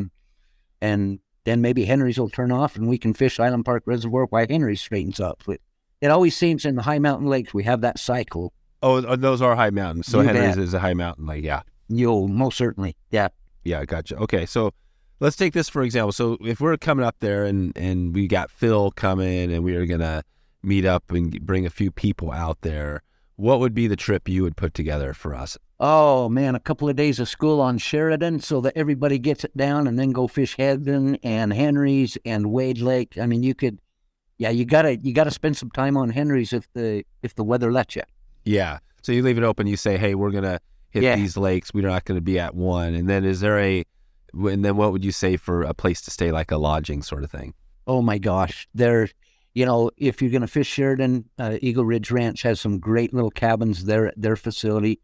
and then maybe Henry's will turn off and we can fish Island Park Reservoir while Henry straightens up. But it always seems in the high mountain lakes we have that cycle. Oh, those are high mountains. So Henry's is a high mountain lake, yeah. Most certainly, yeah. Yeah, gotcha. Okay, so let's take this for example. So if we're coming up there and we got Phil coming and we are going to meet up and bring a few people out there, what would be the trip you would put together for us? Oh, man, a couple of days of school on Sheridan so that everybody gets it down, and then go fish Hebgen and Henry's and Wade Lake. I mean, you gotta spend some time on Henry's if the weather lets you. Yeah. So you leave it open. You say, hey, we're going to hit these lakes. We're not going to be at one. And then and then what would you say for a place to stay, like a lodging sort of thing? Oh my gosh. If you're going to fish Sheridan, Eagle Ridge Ranch has some great little cabins there at their facility.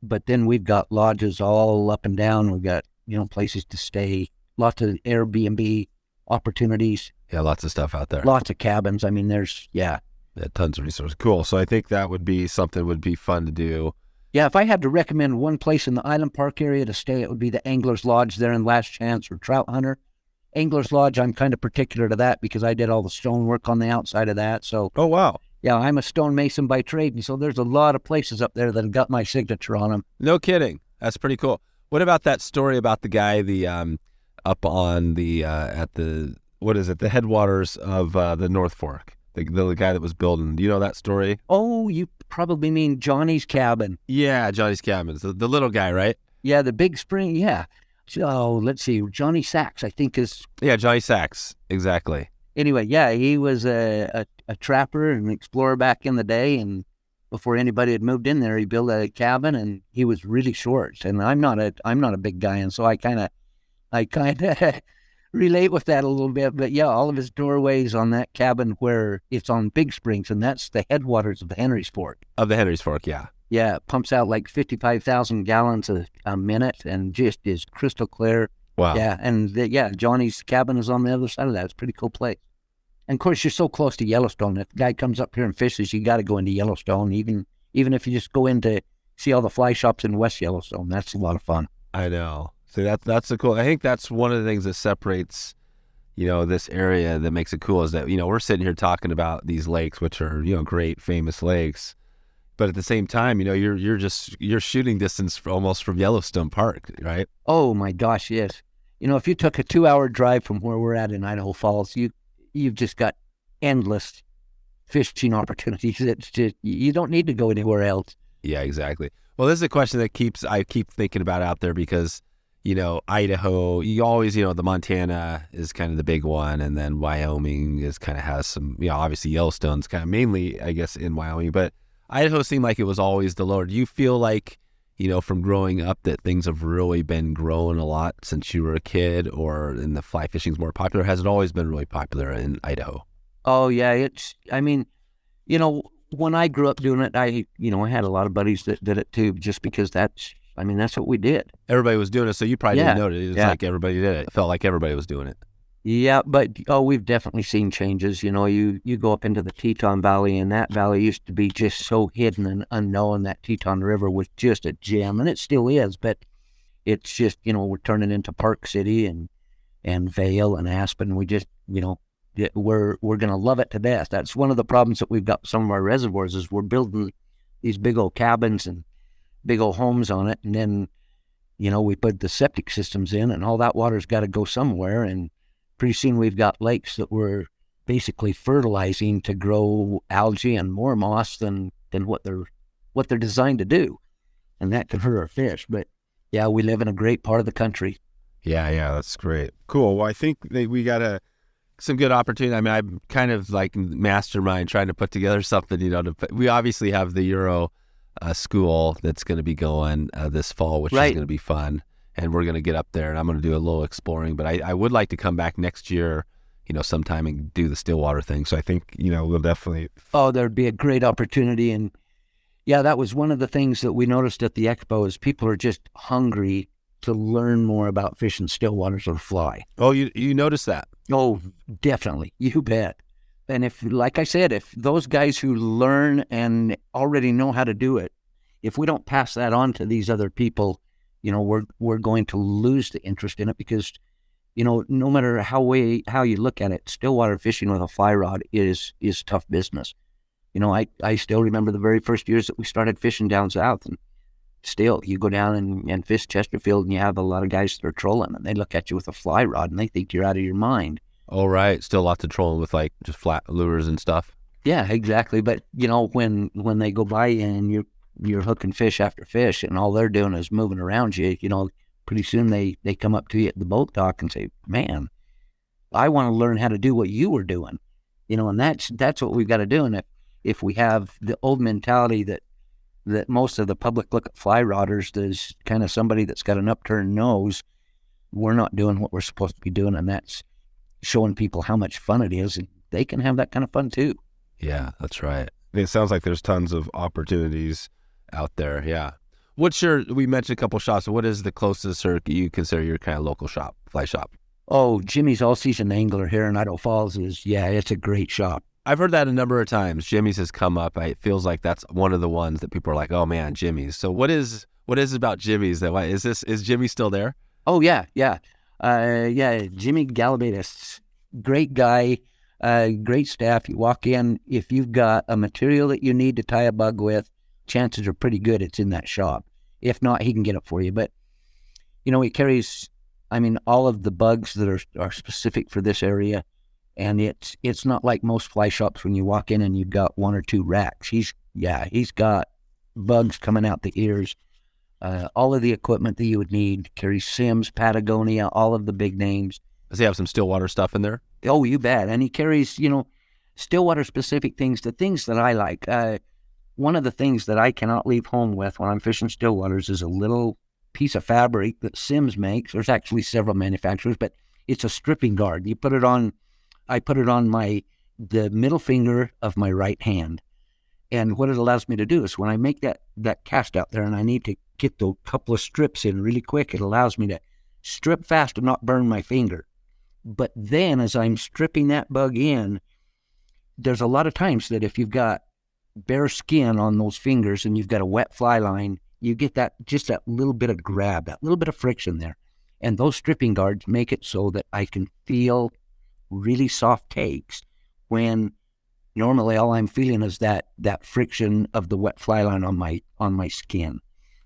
But then we've got lodges all up and down. We've got, places to stay, lots of Airbnb opportunities. Yeah, lots of stuff out there. Lots of cabins. I mean, yeah, tons of resources. Cool. So I think that would be something would be fun to do. Yeah, if I had to recommend one place in the Island Park area to stay, it would be the Angler's Lodge there in Last Chance or Trout Hunter. Angler's Lodge, I'm kind of particular to that because I did all the stonework on the outside of that. So, oh, wow. Yeah, I'm a stonemason by trade, and so there's a lot of places up there that have got my signature on them. No kidding. That's pretty cool. What about that story about the guy, up on the at the the headwaters of the North Fork, the guy that was building? Do you know that story? Oh, you probably mean Johnny's cabin. Yeah, Johnny's cabin. The little guy, right? Yeah, the big spring. Yeah. So let's see, Johnny Sachs, I think is. Yeah, Johnny Sachs, exactly. Anyway, yeah, he was a trapper and explorer back in the day, and before anybody had moved in there, he built a cabin, and he was really short. And I'm not a big guy, and so I kind of relate with that a little bit. But yeah, all of his doorways on that cabin where it's on Big Springs, and that's the headwaters of the Henry's Fork. Of the Henry's Fork, yeah. Yeah, it pumps out like 55,000 gallons a minute, and just is crystal clear. Wow. Yeah, and Johnny's cabin is on the other side of that. It's a pretty cool place. And of course, you're so close to Yellowstone. If the guy comes up here and fishes, you got to go into Yellowstone. Even if you just go in to see all the fly shops in West Yellowstone, that's a lot of fun. I know. So that's the cool. I think that's one of the things that separates, this area that makes it cool is that we're sitting here talking about these lakes, which are great famous lakes, but at the same time, you're shooting distance almost from Yellowstone Park, right? Oh my gosh, yes. If you took a 2-hour drive from where we're at in Idaho Falls, you've just got endless fishing opportunities. It's just, you don't need to go anywhere else. Yeah, exactly. Well, this is a question that I keep thinking about out there because, Idaho, you always, the Montana is kind of the big one. And then Wyoming has some, obviously Yellowstone's kind of mainly, I guess, in Wyoming, but Idaho seemed like it was always the lower. Do you feel like, from growing up that things have really been growing a lot since you were a kid, or in the fly fishing's more popular? Has it always been really popular in Idaho? Oh yeah, when I grew up doing it, I had a lot of buddies that did it too, just because that's what we did. Everybody was doing it, so you probably didn't know it. It's like everybody did it. It felt like everybody was doing it. Yeah, but we've definitely seen changes. You go up into the Teton Valley, and that valley used to be just so hidden and unknown. That Teton River was just a gem, and it still is. But it's just we're turning into Park City and Vail and Aspen. We just we're going to love it to death. That's one of the problems that we've got with some of our reservoirs is we're building these big old cabins and big old homes on it, and then we put the septic systems in, and all that water's got to go somewhere, and pretty soon we've got lakes that we're basically fertilizing to grow algae and more moss than what they're designed to do, and that can hurt our fish. But yeah, we live in a great part of the country. Yeah, that's great. Cool. Well, I think that we got some good opportunity. I mean, I'm kind of like mastermind trying to put together something. We obviously have the Euro school that's going to be going this fall, which is going to be fun. And we're going to get up there, and I'm going to do a little exploring. But I would like to come back next year, sometime and do the Stillwater thing. So I think, we'll definitely. Oh, there'd be a great opportunity. And yeah, that was one of the things that we noticed at the Expo is people are just hungry to learn more about fishing Stillwaters or fly. Oh, you noticed that? Oh, definitely. You bet. And if, like I said, if those guys who learn and already know how to do it, if we don't pass that on to these other people, we're going to lose the interest in it because, no matter how you look at it, Stillwater fishing with a fly rod is tough business. I still remember the very first years that we started fishing down south, and still you go down and fish Chesterfield, and you have a lot of guys that are trolling, and they look at you with a fly rod and they think you're out of your mind. Oh, right. Still lots of trolling with like just flat lures and stuff. Yeah, exactly. But when they go by and you're hooking fish after fish, and all they're doing is moving around you, pretty soon they come up to you at the boat dock and say, man, I want to learn how to do what you were doing. And that's what we've got to do. And if we have the old mentality that, that most of the public look at fly rodders as kind of somebody that's got an upturned nose. We're not doing what we're supposed to be doing, and that's showing people how much fun it is, and they can have that kind of fun too. Yeah, that's right. It sounds like there's tons of opportunities out there. Yeah. We mentioned a couple shops. What is the closest or you consider your kind of local shop, fly shop? Oh, Jimmy's All Season Angler here in Idaho Falls it's a great shop. I've heard that a number of times. Jimmy's has come up. It feels like that's one of the ones that people are like, oh man, Jimmy's. So what is it about Jimmy's that is Jimmy still there? Oh yeah. Jimmy Galabatis, great guy, great staff. You walk in, if you've got a material that you need to tie a bug with, chances are pretty good it's in that shop. If not, he can get it for you. But he carries, all of the bugs that are specific for this area. And it's not like most fly shops when you walk in and you've got one or two racks. He's got bugs coming out the ears, all of the equipment that you would need. Carries Sims, Patagonia, all of the big names. Does he have some Stillwater stuff in there? Oh, you bet. And he carries, Stillwater specific things, the things that I like. One of the things that I cannot leave home with when I'm fishing Stillwaters is a little piece of fabric that Sims makes. There's actually several manufacturers, but it's a stripping guard. I put it on the middle finger of my right hand. And what it allows me to do is when I make that cast out there and I need to get the couple of strips in really quick, it allows me to strip fast and not burn my finger. But then as I'm stripping that bug in, there's a lot of times that if you've got bare skin on those fingers and you've got a wet fly line, you get that little bit of grab, that little bit of friction there. And those stripping guards make it so that I can feel really soft takes when normally all I'm feeling is that friction of the wet fly line on my skin.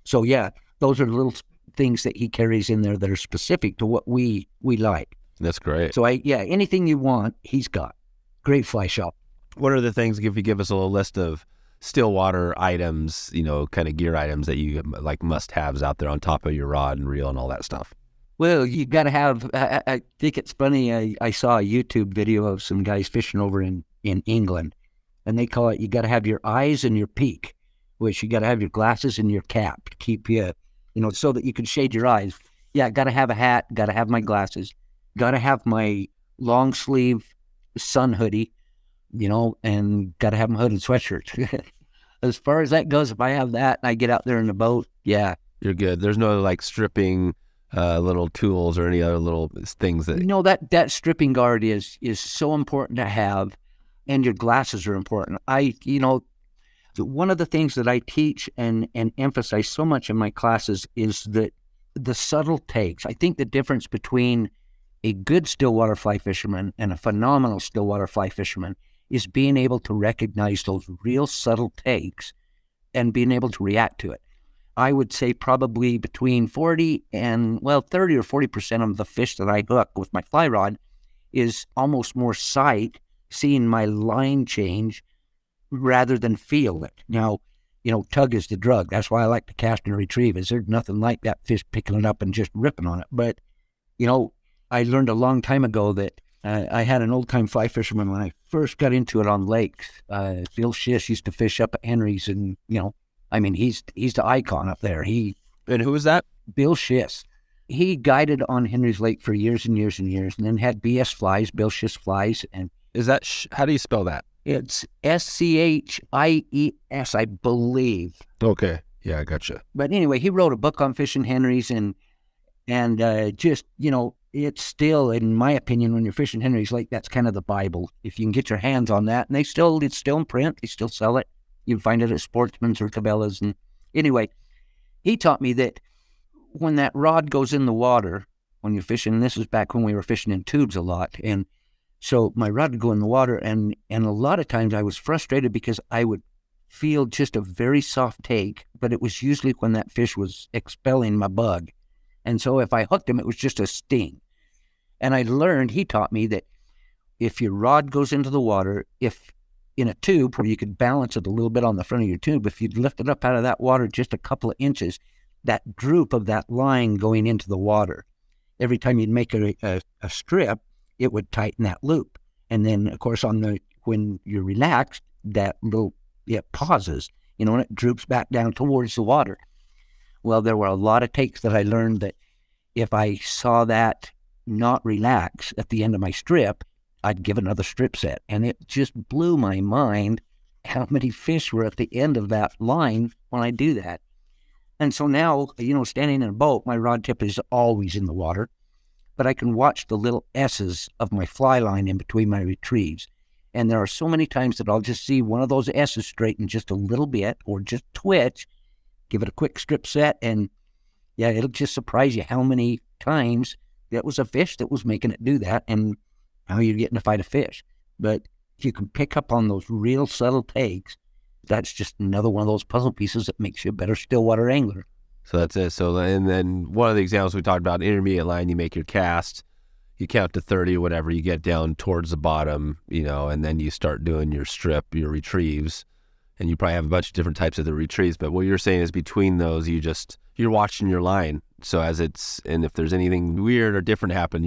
So yeah, those are little things that he carries in there that are specific to what we like. That's great. So anything you want, he's got. Great fly shop. What are the things, if you give us a little list of Stillwater items, kind of gear items that you like must-haves out there on top of your rod and reel and all that stuff? Well, you got to have, I think it's funny, I saw a YouTube video of some guys fishing over in England, and they call it, you got to have your eyes and your peak, which you got to have your glasses and your cap to keep you, so that you can shade your eyes. Yeah, got to have a hat, got to have my glasses, got to have my long sleeve sun hoodie, and got to have my hooded sweatshirt. As far as that goes, if I have that and I get out there in the boat, yeah. You're good. There's no like stripping little tools or any other little things that... that stripping guard is so important to have, and your glasses are important. One of the things that I teach and emphasize so much in my classes is that the subtle takes. I think the difference between a good Stillwater fly fisherman and a phenomenal Stillwater fly fisherman is being able to recognize those real subtle takes and being able to react to it. I would say probably between 30 or 40% of the fish that I hook with my fly rod is almost more sight, seeing my line change rather than feel it. Now, tug is the drug. That's why I like to cast and retrieve. There's nothing like that fish picking it up and just ripping on it. But, I learned a long time ago that I had an old-time fly fisherman when I first got into it on lakes. Bill Schiess used to fish up at Henry's, and, he's the icon up there. And who was that? Bill Schiess. He guided on Henry's Lake for years and years and years, and then had BS flies, Bill Schiess flies. And is that, how do you spell that? It's Schies, I believe. Okay. Yeah, I gotcha. But anyway, he wrote a book on fishing Henry's, and just, it's still, in my opinion, when you're fishing Henry's Lake, that's kind of the Bible. If you can get your hands on that, and it's still in print, they still sell it. You can find it at Sportsman's or Cabela's. And anyway, he taught me that when that rod goes in the water, when you're fishing, and this was back when we were fishing in tubes a lot, and so my rod would go in the water, and a lot of times I was frustrated because I would feel just a very soft take, but it was usually when that fish was expelling my bug. And so if I hooked him, it was just a sting. And he taught me that if your rod goes into the water, if in a tube where you could balance it a little bit on the front of your tube, if you'd lift it up out of that water just a couple of inches, that droop of that line going into the water, every time you'd make a strip, it would tighten that loop. And then, of course, when you're relaxed, it pauses. and it droops back down towards the water. Well, there were a lot of takes that I learned that if I saw that not relax at the end of my strip, I'd give another strip set. And it just blew my mind how many fish were at the end of that line when I do that. And so now, standing in a boat, my rod tip is always in the water, but I can watch the little S's of my fly line in between my retrieves. And there are so many times that I'll just see one of those S's straighten just a little bit or just twitch, give it a quick strip set, and yeah, it'll just surprise you how many times that was a fish that was making it do that, and how you're getting to fight a fish. But if you can pick up on those real subtle takes, that's just another one of those puzzle pieces that makes you a better stillwater angler. So that's it. So, and then one of the examples we talked about, intermediate line, you make your cast, you count to 30 or whatever, you get down towards the bottom, and then you start doing your strip, your retrieves, and you probably have a bunch of different types of the retrieves. But what you're saying is between those, you're watching your line. So and if there's anything weird or different happen,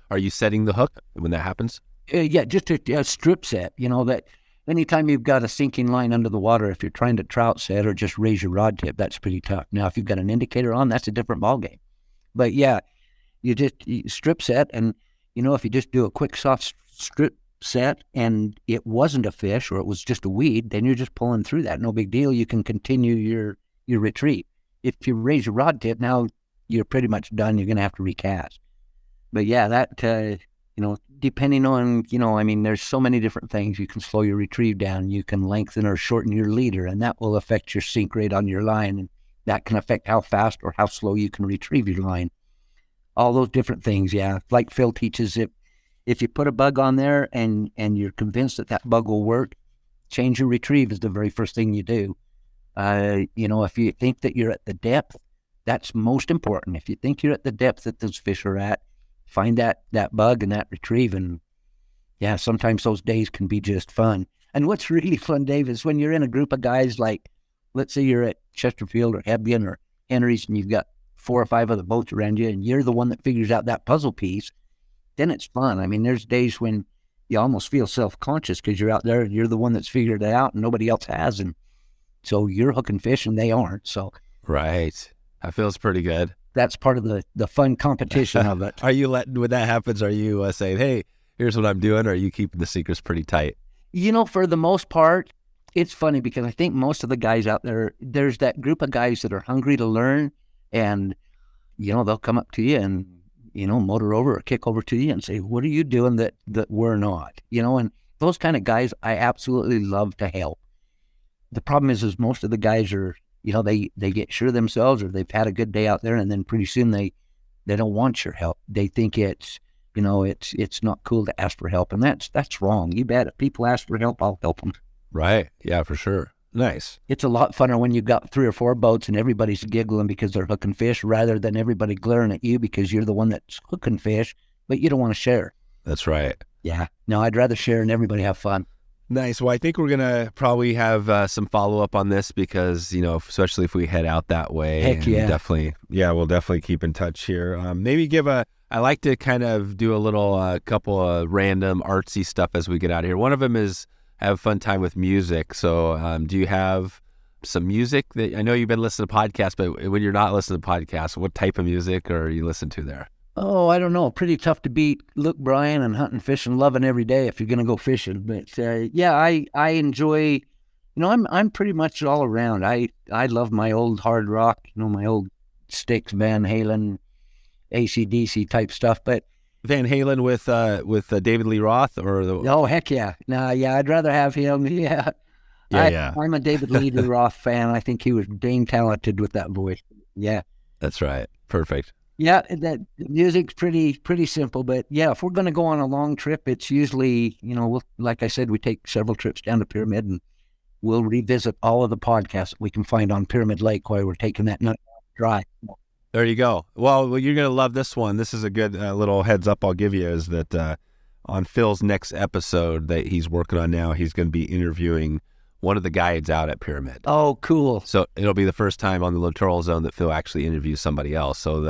are you setting the hook when that happens? Yeah, just a strip set, that anytime you've got a sinking line under the water, if you're trying to trout set or just raise your rod tip, that's pretty tough. Now, if you've got an indicator on, that's a different ballgame. But yeah, you strip set, and, if you just do a quick soft strip set and it wasn't a fish or it was just a weed, then you're just pulling through that. No big deal. You can continue your retrieve. If you raise your rod tip, now you're pretty much done. You're going to have to recast. But yeah, that, depending on, there's so many different things. You can slow your retrieve down. You can lengthen or shorten your leader, and that will affect your sink rate on your line. And that can affect how fast or how slow you can retrieve your line. All those different things, yeah. Like Phil teaches, if you put a bug on there and you're convinced that bug will work, change your retrieve is the very first thing you do. If you think that you're at the depth, that's most important. If you think you're at the depth that those fish are at, find that bug and that retrieve. And yeah, sometimes those days can be just fun. And what's really fun, Dave, is when you're in a group of guys, like, let's say you're at Chesterfield or Hebgen or Henry's, and you've got 4 or 5 other boats around you, and you're the one that figures out that puzzle piece, then it's fun. There's days when you almost feel self-conscious because you're out there and you're the one that's figured it out and nobody else has. And so you're hooking fish and they aren't. So right. That feels pretty good. That's part of the fun competition of it. Are you when that happens, are you saying, hey, here's what I'm doing, or are you keeping the secrets pretty tight? For the most part, it's funny because I think most of the guys out there, there's that group of guys that are hungry to learn, and, they'll come up to you and, motor over or kick over to you and say, what are you doing that we're not? And those kind of guys, I absolutely love to help. The problem is most of the guys are, they get sure of themselves, or they've had a good day out there, and then pretty soon they don't want your help. They think it's not cool to ask for help, and that's wrong. You bet. If people ask for help, I'll help them. Right. Yeah, for sure. Nice. It's a lot funner when you've got 3 or 4 boats and everybody's giggling because they're hooking fish, rather than everybody glaring at you because you're the one that's hooking fish, but you don't want to share. That's right. Yeah. No, I'd rather share and everybody have fun. Nice. Well, I think we're going to probably have some follow-up on this because, especially if we head out that way. Heck yeah. We'll definitely keep in touch here. Maybe I like to kind of do a little couple of random artsy stuff as we get out of here. One of them is have a fun time with music. So do you have some music that, I know you've been listening to podcasts, but when you're not listening to podcasts, what type of music are you listening to there? Oh, I don't know. Pretty tough to beat Luke Bryan and Hunting, Fishing, Loving every day if you're going to go fishing. But I enjoy, I'm pretty much all around. I love my old hard rock, my old Styx, Van Halen, AC/DC type stuff. But Van Halen with David Lee Roth Oh, heck yeah. I'd rather have him. Yeah. I'm a David Lee Roth fan. I think he was dang talented with that voice. Yeah. That's right. Perfect. Yeah, that music's pretty simple, but yeah, if we're going to go on a long trip, it's usually, like I said, we take several trips down to Pyramid, and we'll revisit all of the podcasts that we can find on Pyramid Lake while we're taking that nut dry. There you go. Well, you're going to love this one. This is a good little heads up I'll give you, is that on Phil's next episode that he's working on now, he's going to be interviewing one of the guides out at Pyramid. Oh, cool. So it'll be the first time on the Littoral Zone that Phil actually interviews somebody else. So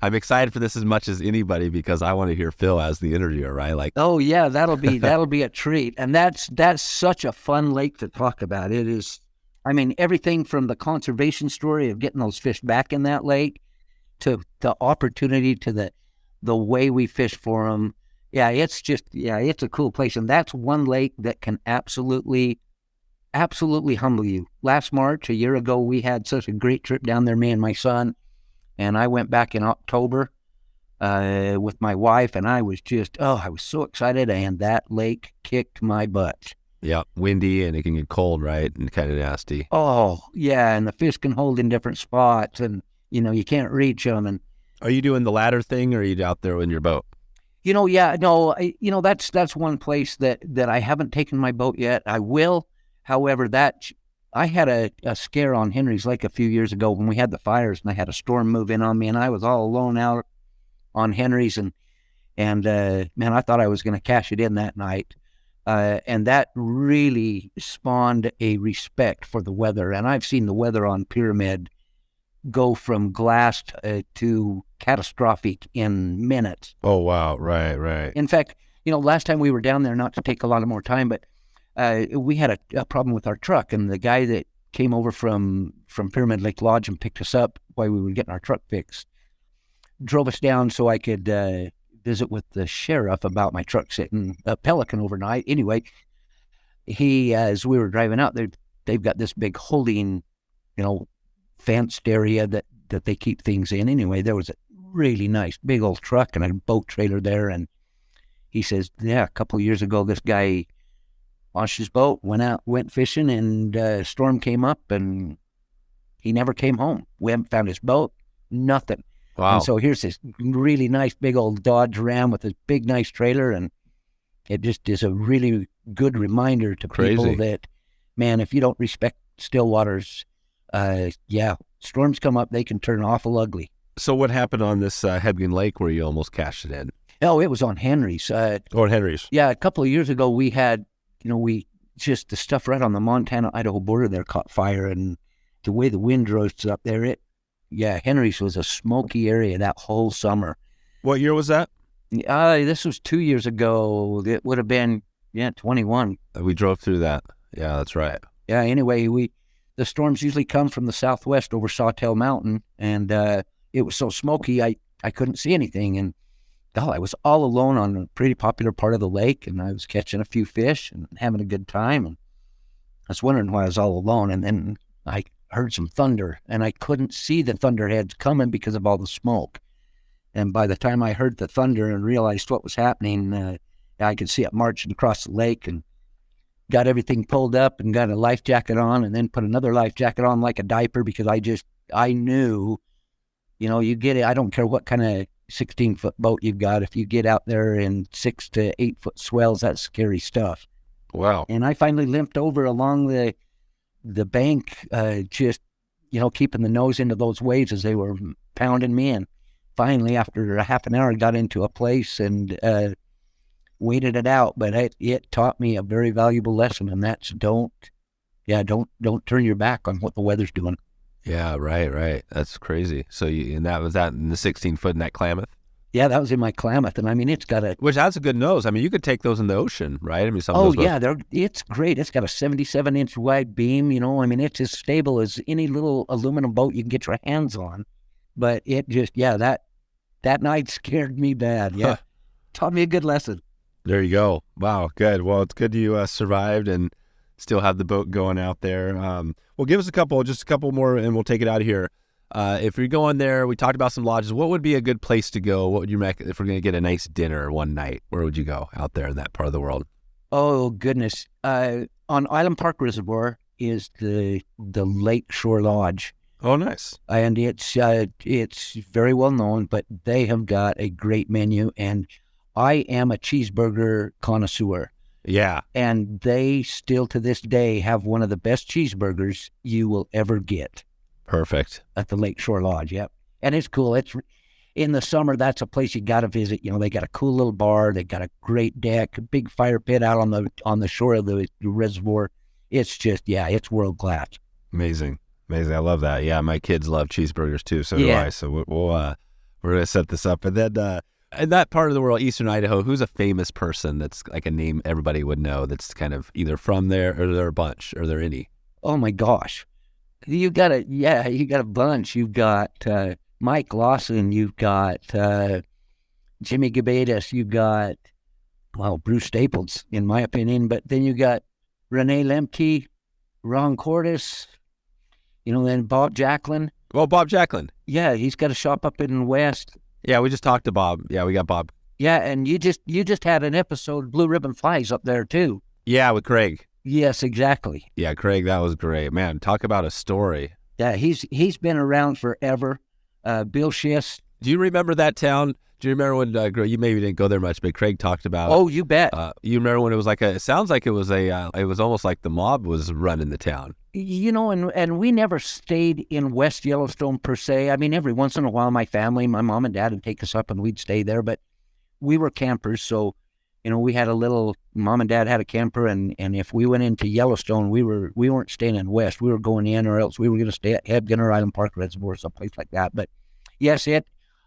I'm excited for this as much as anybody because I want to hear Phil as the interviewer, right? Oh yeah, that'll be a treat. And that's such a fun lake to talk about. It is. I mean, everything from the conservation story of getting those fish back in that lake to the opportunity to the way we fish for them. Yeah, it's a cool place. And that's one lake that can absolutely humble you. Last March, a year ago, we had such a great trip down there, me and my son, and I went back in October with my wife, and I was so excited, and that lake kicked my butt. Yeah, windy, and it can get cold, right? And kind of nasty. Oh, yeah, and the fish can hold in different spots, and, you can't reach them. And are you doing the ladder thing, or are you out there in your boat? That's one place that I haven't taken my boat yet. I will. However, I had a scare on Henry's Lake a few years ago when we had the fires, and I had a storm move in on me, and I was all alone out on Henry's, and man, I thought I was going to cash it in that night. And that really spawned a respect for the weather. And I've seen the weather on Pyramid go from glass to catastrophic in minutes. Oh, wow. Right. In fact, last time we were down there, not to take a lot of more time, but we had a problem with our truck. And the guy that came over from Pyramid Lake Lodge and picked us up while we were getting our truck fixed drove us down so I could visit with the sheriff about my truck sitting a Pelican overnight. Anyway, as we were driving out, they've got this big holding, fenced area that they keep things in. Anyway, there was a really nice big old truck and a boat trailer there. And he says, yeah, a couple of years ago, this guy launched his boat, went fishing, and a storm came up and he never came home. We haven't found his boat, nothing. Wow. And so here's this really nice big old Dodge Ram with this big nice trailer, and it just is a really good reminder to people that, man, if you don't respect still waters, storms come up, they can turn awful ugly. So what happened on this Hebgen Lake where you almost cashed it in? Oh, it was on Henry's. On Henry's. Yeah, a couple of years ago we had, the stuff right on the Montana-Idaho border there caught fire, and the way the wind roasts up there, Henry's was a smoky area that whole summer. What year was that? This was 2 years ago. It would have been, 21. We drove through that. Yeah, that's right. Yeah, anyway, the storms usually come from the southwest over Sawtell Mountain, and it was so smoky I couldn't see anything. And I was all alone on a pretty popular part of the lake, and I was catching a few fish and having a good time. And I was wondering why I was all alone, and then I heard some thunder, and I couldn't see the thunderheads coming because of all the smoke. And by the time I heard the thunder and realized what was happening, I could see it marching across the lake, and got everything pulled up and got a life jacket on, and then put another life jacket on like a diaper, because I knew, you get it. I don't care what kind of 16-foot boat you've got. If you get out there in 6 to 8 foot swells, that's scary stuff. Wow. And I finally limped over along the bank, keeping the nose into those waves as they were pounding me. And finally, after a half an hour, I got into a place and waited it out. But it taught me a very valuable lesson, and that's don't turn your back on what the weather's doing. Yeah, right. That's crazy. So that was in the 16-foot in that Klamath? Yeah, that was in my Klamath, and I mean, which has a good nose. I mean, you could take those in the ocean, right? I mean, it's great. It's got a 77-inch wide beam. I mean, it's as stable as any little aluminum boat you can get your hands on. But it just, that night scared me bad. Yeah, taught me a good lesson. There you go. Wow, good. Well, it's good you survived and still have the boat going out there. Well, give us just a couple more, and we'll take it out of here. If you're going there, we talked about some lodges. What would be a good place to go? What would you recommend if we're going to get a nice dinner one night? Where would you go out there in that part of the world? Oh, goodness. On Island Park Reservoir is the Lake Shore Lodge. Oh, nice. And it's very well known, but they have got a great menu, and I am a cheeseburger connoisseur. Yeah. And they still to this day have one of the best cheeseburgers you will ever get. Perfect. At the Lake Shore Lodge, yep. And it's cool. It's in the summer, that's a place you got to visit. They got a cool little bar. They got a great deck, a big fire pit out on the shore of the reservoir. It's just, it's world class. Amazing. I love that. Yeah, my kids love cheeseburgers too. So do I. So we're going to set this up. And then in that part of the world, Eastern Idaho, who's a famous person that's like a name everybody would know that's kind of either from there, or there a bunch? Are there any? Oh my gosh. You got a bunch. You've got Mike Lawson, you've got Jimmy Gabetis, you've got, well, Bruce Staples, in my opinion, but then you got Renee Lemke, Ron Cordes, then Bob Jacklyn. Well, Bob Jacklyn. Yeah, he's got a shop up in the West. Yeah, we just talked to Bob. Yeah, we got Bob. Yeah, and you just had an episode, Blue Ribbon Flies, up there too. Yeah, with Craig. Yes, exactly. Yeah, Craig, that was great. Man, talk about a story. Yeah, he's been around forever. Bill Schiess. Do you remember that town? Do you remember when you maybe didn't go there much, but Craig talked about? Oh, you bet. You remember when it was it sounds like it was it was almost like the mob was running the town. And we never stayed in West Yellowstone per se. I mean, every once in a while, my mom and dad would take us up and we'd stay there, but we were campers. So, we had mom and dad had a camper, and if we went into Yellowstone, we weren't staying in West. We were going in, or else we were going to stay at Hebgen or Island Park Reservoir, someplace like that. But yes,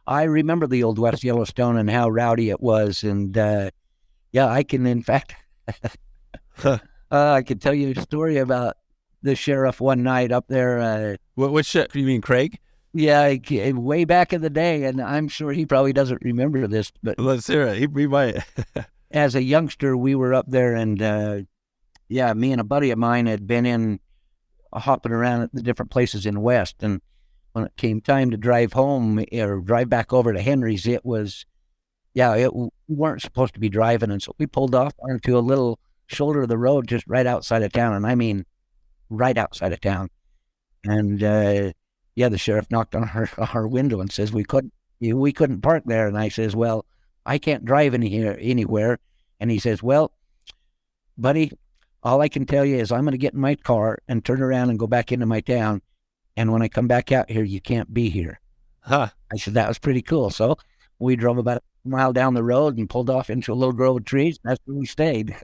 I remember the old West Yellowstone and how rowdy it was. And I can, in fact, I could tell you a story about the sheriff one night up there. What sheriff? You mean Craig? Yeah, way back in the day, and I'm sure he probably doesn't remember this. But let's hear it. He might. As a youngster, we were up there, and me and a buddy of mine had been hopping around at the different places in West, and when it came time to drive home or drive back over to Henry's, we weren't supposed to be driving, and so we pulled off onto a little shoulder of the road just right outside of town, and I mean right outside of town. And the sheriff knocked on our window and says we couldn't park there, and I says, well, I can't drive anywhere. And he says, well, buddy, all I can tell you is I'm going to get in my car and turn around and go back into my town. And when I come back out here, you can't be here. Huh. I said, that was pretty cool. So we drove about a mile down the road and pulled off into a little grove of trees. That's where we stayed.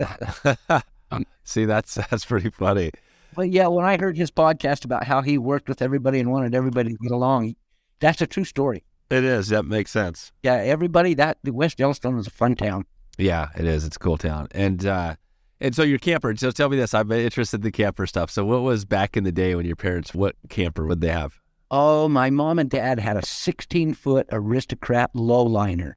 See, that's pretty funny. But yeah, when I heard his podcast about how he worked with everybody and wanted everybody to get along, that's a true story. It is. That makes sense. Yeah, the West Yellowstone is a fun town. Yeah, it is. It's a cool town. And so your camper, so tell me this, I'm interested in the camper stuff. So what was back in the day when your parents, what camper would they have? Oh, my mom and dad had a 16-foot Aristocrat lowliner.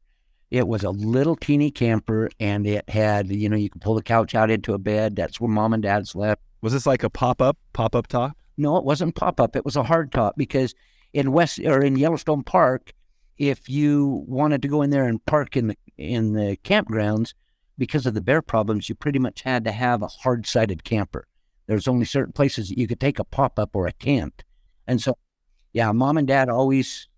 It was a little teeny camper, and it had, you could pull the couch out into a bed. That's where mom and dad slept. Was this like a pop-up top? No, it wasn't pop-up. It was a hard top, because in Yellowstone Park, if you wanted to go in there and park in the campgrounds, because of the bear problems, you pretty much had to have a hard-sided camper. There's only certain places that you could take a pop-up or a tent. And so, yeah, mom and dad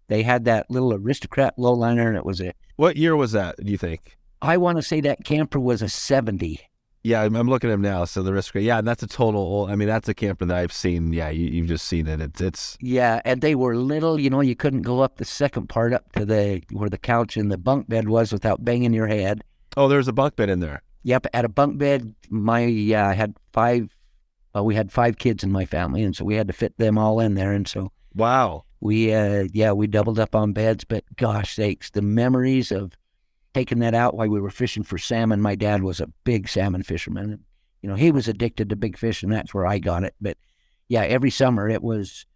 they had that little Aristocrat lowliner, and it was What year was that, do you think? I want to say that camper was a 70. Yeah, I'm looking at him now. So the Aristocrat, yeah, and that's a total, that's a camper that I've seen. Yeah, you've just seen it. It's. Yeah, and they were little, you couldn't go up the second part up to where the couch and the bunk bed was without banging your head. Oh, there's a bunk bed in there. Yep, at a bunk bed, I had we had 5 kids in my family, and so we had to fit them all in there, and so. Wow. We doubled up on beds, but gosh sakes, the memories of taking that out while we were fishing for salmon. My dad was a big salmon fisherman. He was addicted to big fish, and that's where I got it. But yeah, every summer it was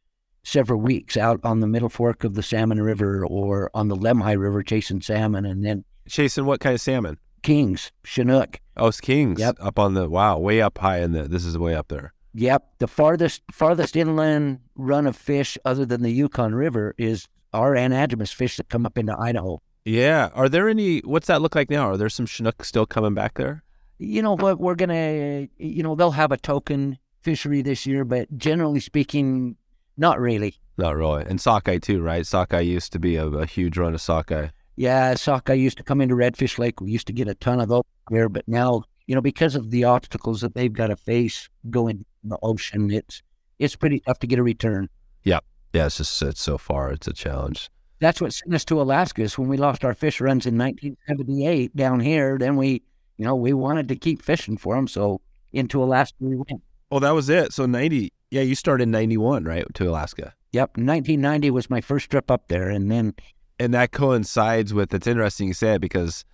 several weeks out on the Middle Fork of the Salmon River or on the Lemhi River chasing salmon, and then chasing what kind of salmon? Kings, Chinook. Oh, it's Kings. Yep. Up on way up high this is way up there. Yep. The farthest inland run of fish other than the Yukon River is our anadromous fish that come up into Idaho. Yeah. Are there what's that look like now? Are there some Chinook still coming back there? You know what, we're going to, they'll have a token fishery this year, but generally speaking, not really. Not really. And sockeye too, right? Sockeye used to be a huge run of sockeye. Yeah, sockeye used to come into Redfish Lake. We used to get a ton of those here, but now, because of the obstacles that they've got to face going in the ocean, it's pretty tough to get a return. Yep. Yeah, it's so far, it's a challenge. That's what sent us to Alaska is when we lost our fish runs in 1978 down here. Then we wanted to keep fishing for them, so into Alaska we went. Oh, that was it. So 90, yeah, you started in 91, right, to Alaska? Yep, 1990 was my first trip up there, and that coincides with, it's interesting you say it because,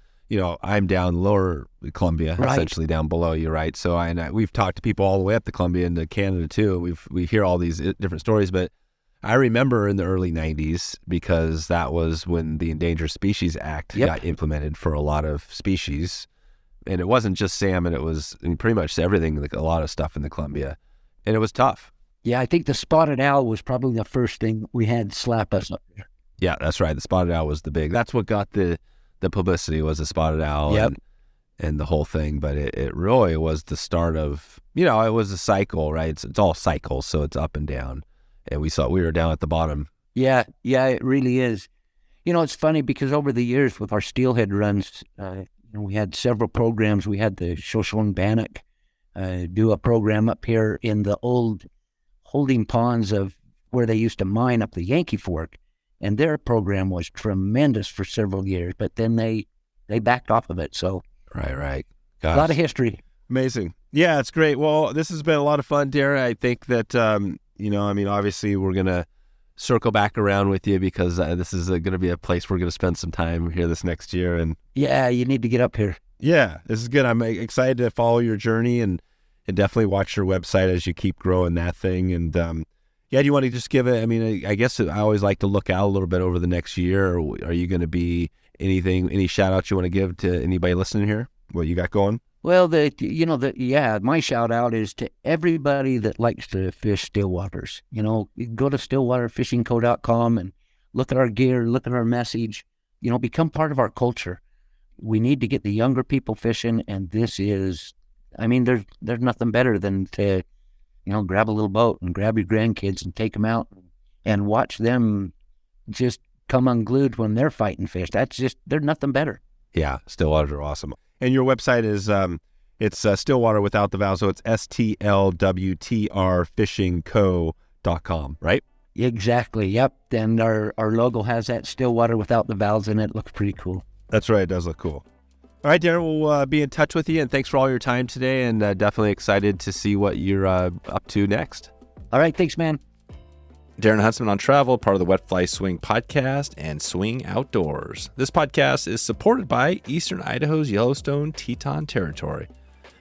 I'm down lower Columbia, Right. essentially down below you, right? So we've talked to people all the way up the Columbia into Canada too. We hear all these different stories, but I remember in the early 90s, because that was when the Endangered Species Act Yep. got implemented for a lot of species. And it wasn't just salmon, it was pretty much everything, like a lot of stuff in the Columbia. And it was tough. Yeah, I think the spotted owl was probably the first thing we had slap us up there. Yeah, that's right. The spotted owl was the big. That's what got the publicity, was the spotted owl. Yep. And the whole thing. But it really was the start of, it was a cycle, right? It's all cycles, so it's up and down. And we were down at the bottom. Yeah, it really is. It's funny because over the years with our steelhead runs, we had several programs. We had the Shoshone Bannock do a program up here in the old holding ponds of where they used to mine up the Yankee Fork. And their program was tremendous for several years, but then they backed off of it. So Right. a lot of history. Amazing. Yeah, it's great. Well, this has been a lot of fun, Darren. I think that, obviously we're going to circle back around with you, because this is going to be a place we're going to spend some time here this next year. And Yeah, you need to get up here. yeah, this is good. I'm excited to follow your journey and definitely watch your website as you keep growing that thing. And do you want to just give it? I mean, I guess I always like to look out a little bit over the next year. Are you going to be any shout outs you want to give to anybody listening here? What you got going? Well, my shout out is to everybody that likes to fish stillwaters. Go to stillwaterfishingco.com and look at our gear, look at our message, become part of our culture. We need to get the younger people fishing, and this is, there's nothing better than to, grab a little boat and grab your grandkids and take them out and watch them just come unglued when they're fighting fish. There's nothing better. Yeah, Stillwaters are awesome. And your website is, it's Stillwater without the vowels, so it's STLWTR Fishing Co.com, right? Exactly, yep. And our logo has that Stillwater without the vowels in it. Looks pretty cool. That's right, it does look cool. All right, Darren, we'll be in touch with you, and thanks for all your time today, and definitely excited to see what you're up to next. All right, thanks, man. Darren Huntsman on travel, part of the Wet Fly Swing podcast and Swing Outdoors. This podcast is supported by Eastern Idaho's Yellowstone Teton territory.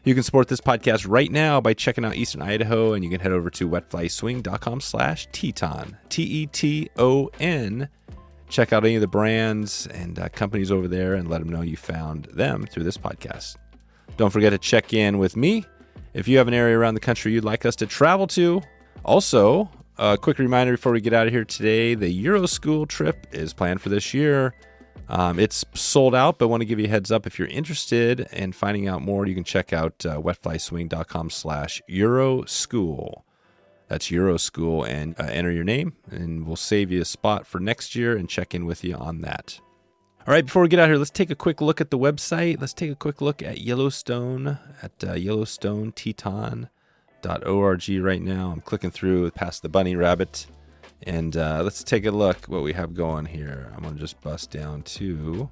You can support this podcast right now by checking out Eastern Idaho, and you can head over to wetflyswing.com/Teton, Teton. Check out any of the brands and companies over there and let them know you found them through this podcast. Don't forget to check in with me if you have an area around the country you'd like us to travel to. Also, a quick reminder before we get out of here today, the Euro School trip is planned for this year. It's sold out, but want to give you a heads up. If you're interested in finding out more, you can check out wetflyswing.com/Euroschool. That's Euroschool, and enter your name, and we'll save you a spot for next year and check in with you on that. All right, before we get out here, let's take a quick look at the website. Let's take a quick look at Yellowstone, at YellowstoneTeton.org right now. I'm clicking through past the bunny rabbit, and let's take a look what we have going here. I'm going to just bust down to,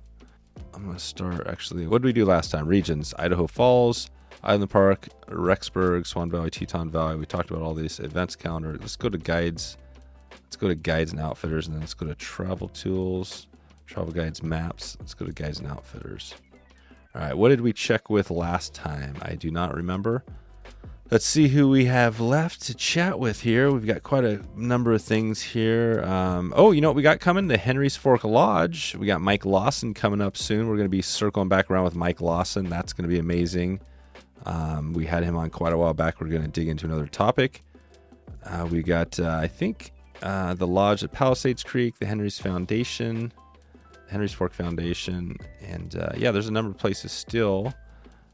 I'm going to start actually, what did we do last time? Regions, Idaho Falls, Island Park, Rexburg, Swan Valley, Teton Valley. We talked about all these events calendar. Let's go to guides. Let's go to guides and outfitters, and then let's go to travel tools, travel guides, maps. Let's go to guides and outfitters. All right, what did we check with last time? I do not remember. Let's see who we have left to chat with here. We've got quite a number of things here. You know what we got coming? The Henry's Fork Lodge. We got Mike Lawson coming up soon. We're going to be circling back around with Mike Lawson. That's going to be amazing. We had him on quite a while back. We're going to dig into another topic. We got, the lodge at Palisades Creek, the Henry's Foundation, Henry's Fork Foundation, and there's a number of places still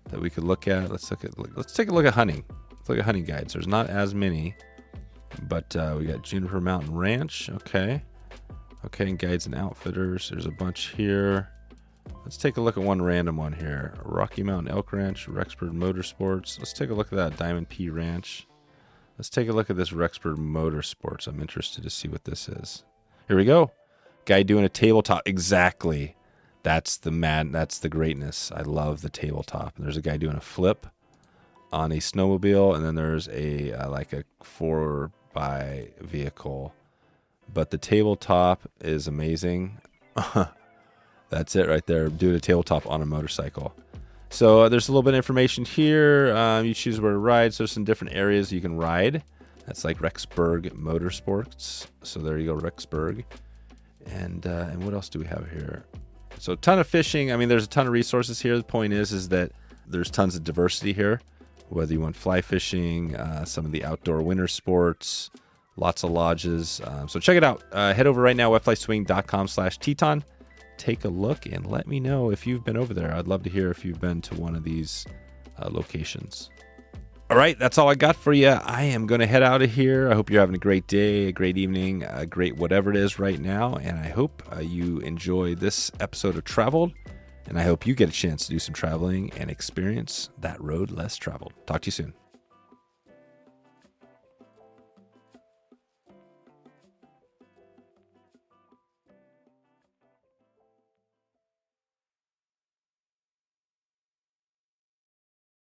that we could look at. Let's take a look at hunting. Let's look at hunting guides. There's not as many, but we got Juniper Mountain Ranch. Okay, and guides and outfitters. There's a bunch here. Let's take a look at one random one here. Rocky Mountain Elk Ranch, Rexburg Motorsports. Let's take a look at that Diamond P Ranch. Let's take a look at this Rexburg Motorsports. I'm interested to see what this is. Here we go. Guy doing a tabletop. Exactly. That's the greatness. I love the tabletop. There's a guy doing a flip on a snowmobile, and then there's a 4x vehicle. But the tabletop is amazing. That's it right there. Do a tabletop on a motorcycle. So there's a little bit of information here. You choose where to ride. So there's some different areas you can ride. That's like Rexburg Motorsports. So there you go, Rexburg. And what else do we have here? So a ton of fishing. I mean, there's a ton of resources here. The point is that there's tons of diversity here. Whether you want fly fishing, some of the outdoor winter sports, lots of lodges. So check it out. Head over right now, wetflyswing.com/Teton. Take a look and let me know if you've been over there. I'd love to hear if you've been to one of these locations. All right, that's all I got for you. I am going to head out of here. I hope you're having a great day, a great evening, a great whatever it is right now. And I hope you enjoy this episode of Traveled. And I hope you get a chance to do some traveling and experience that road less traveled. Talk to you soon.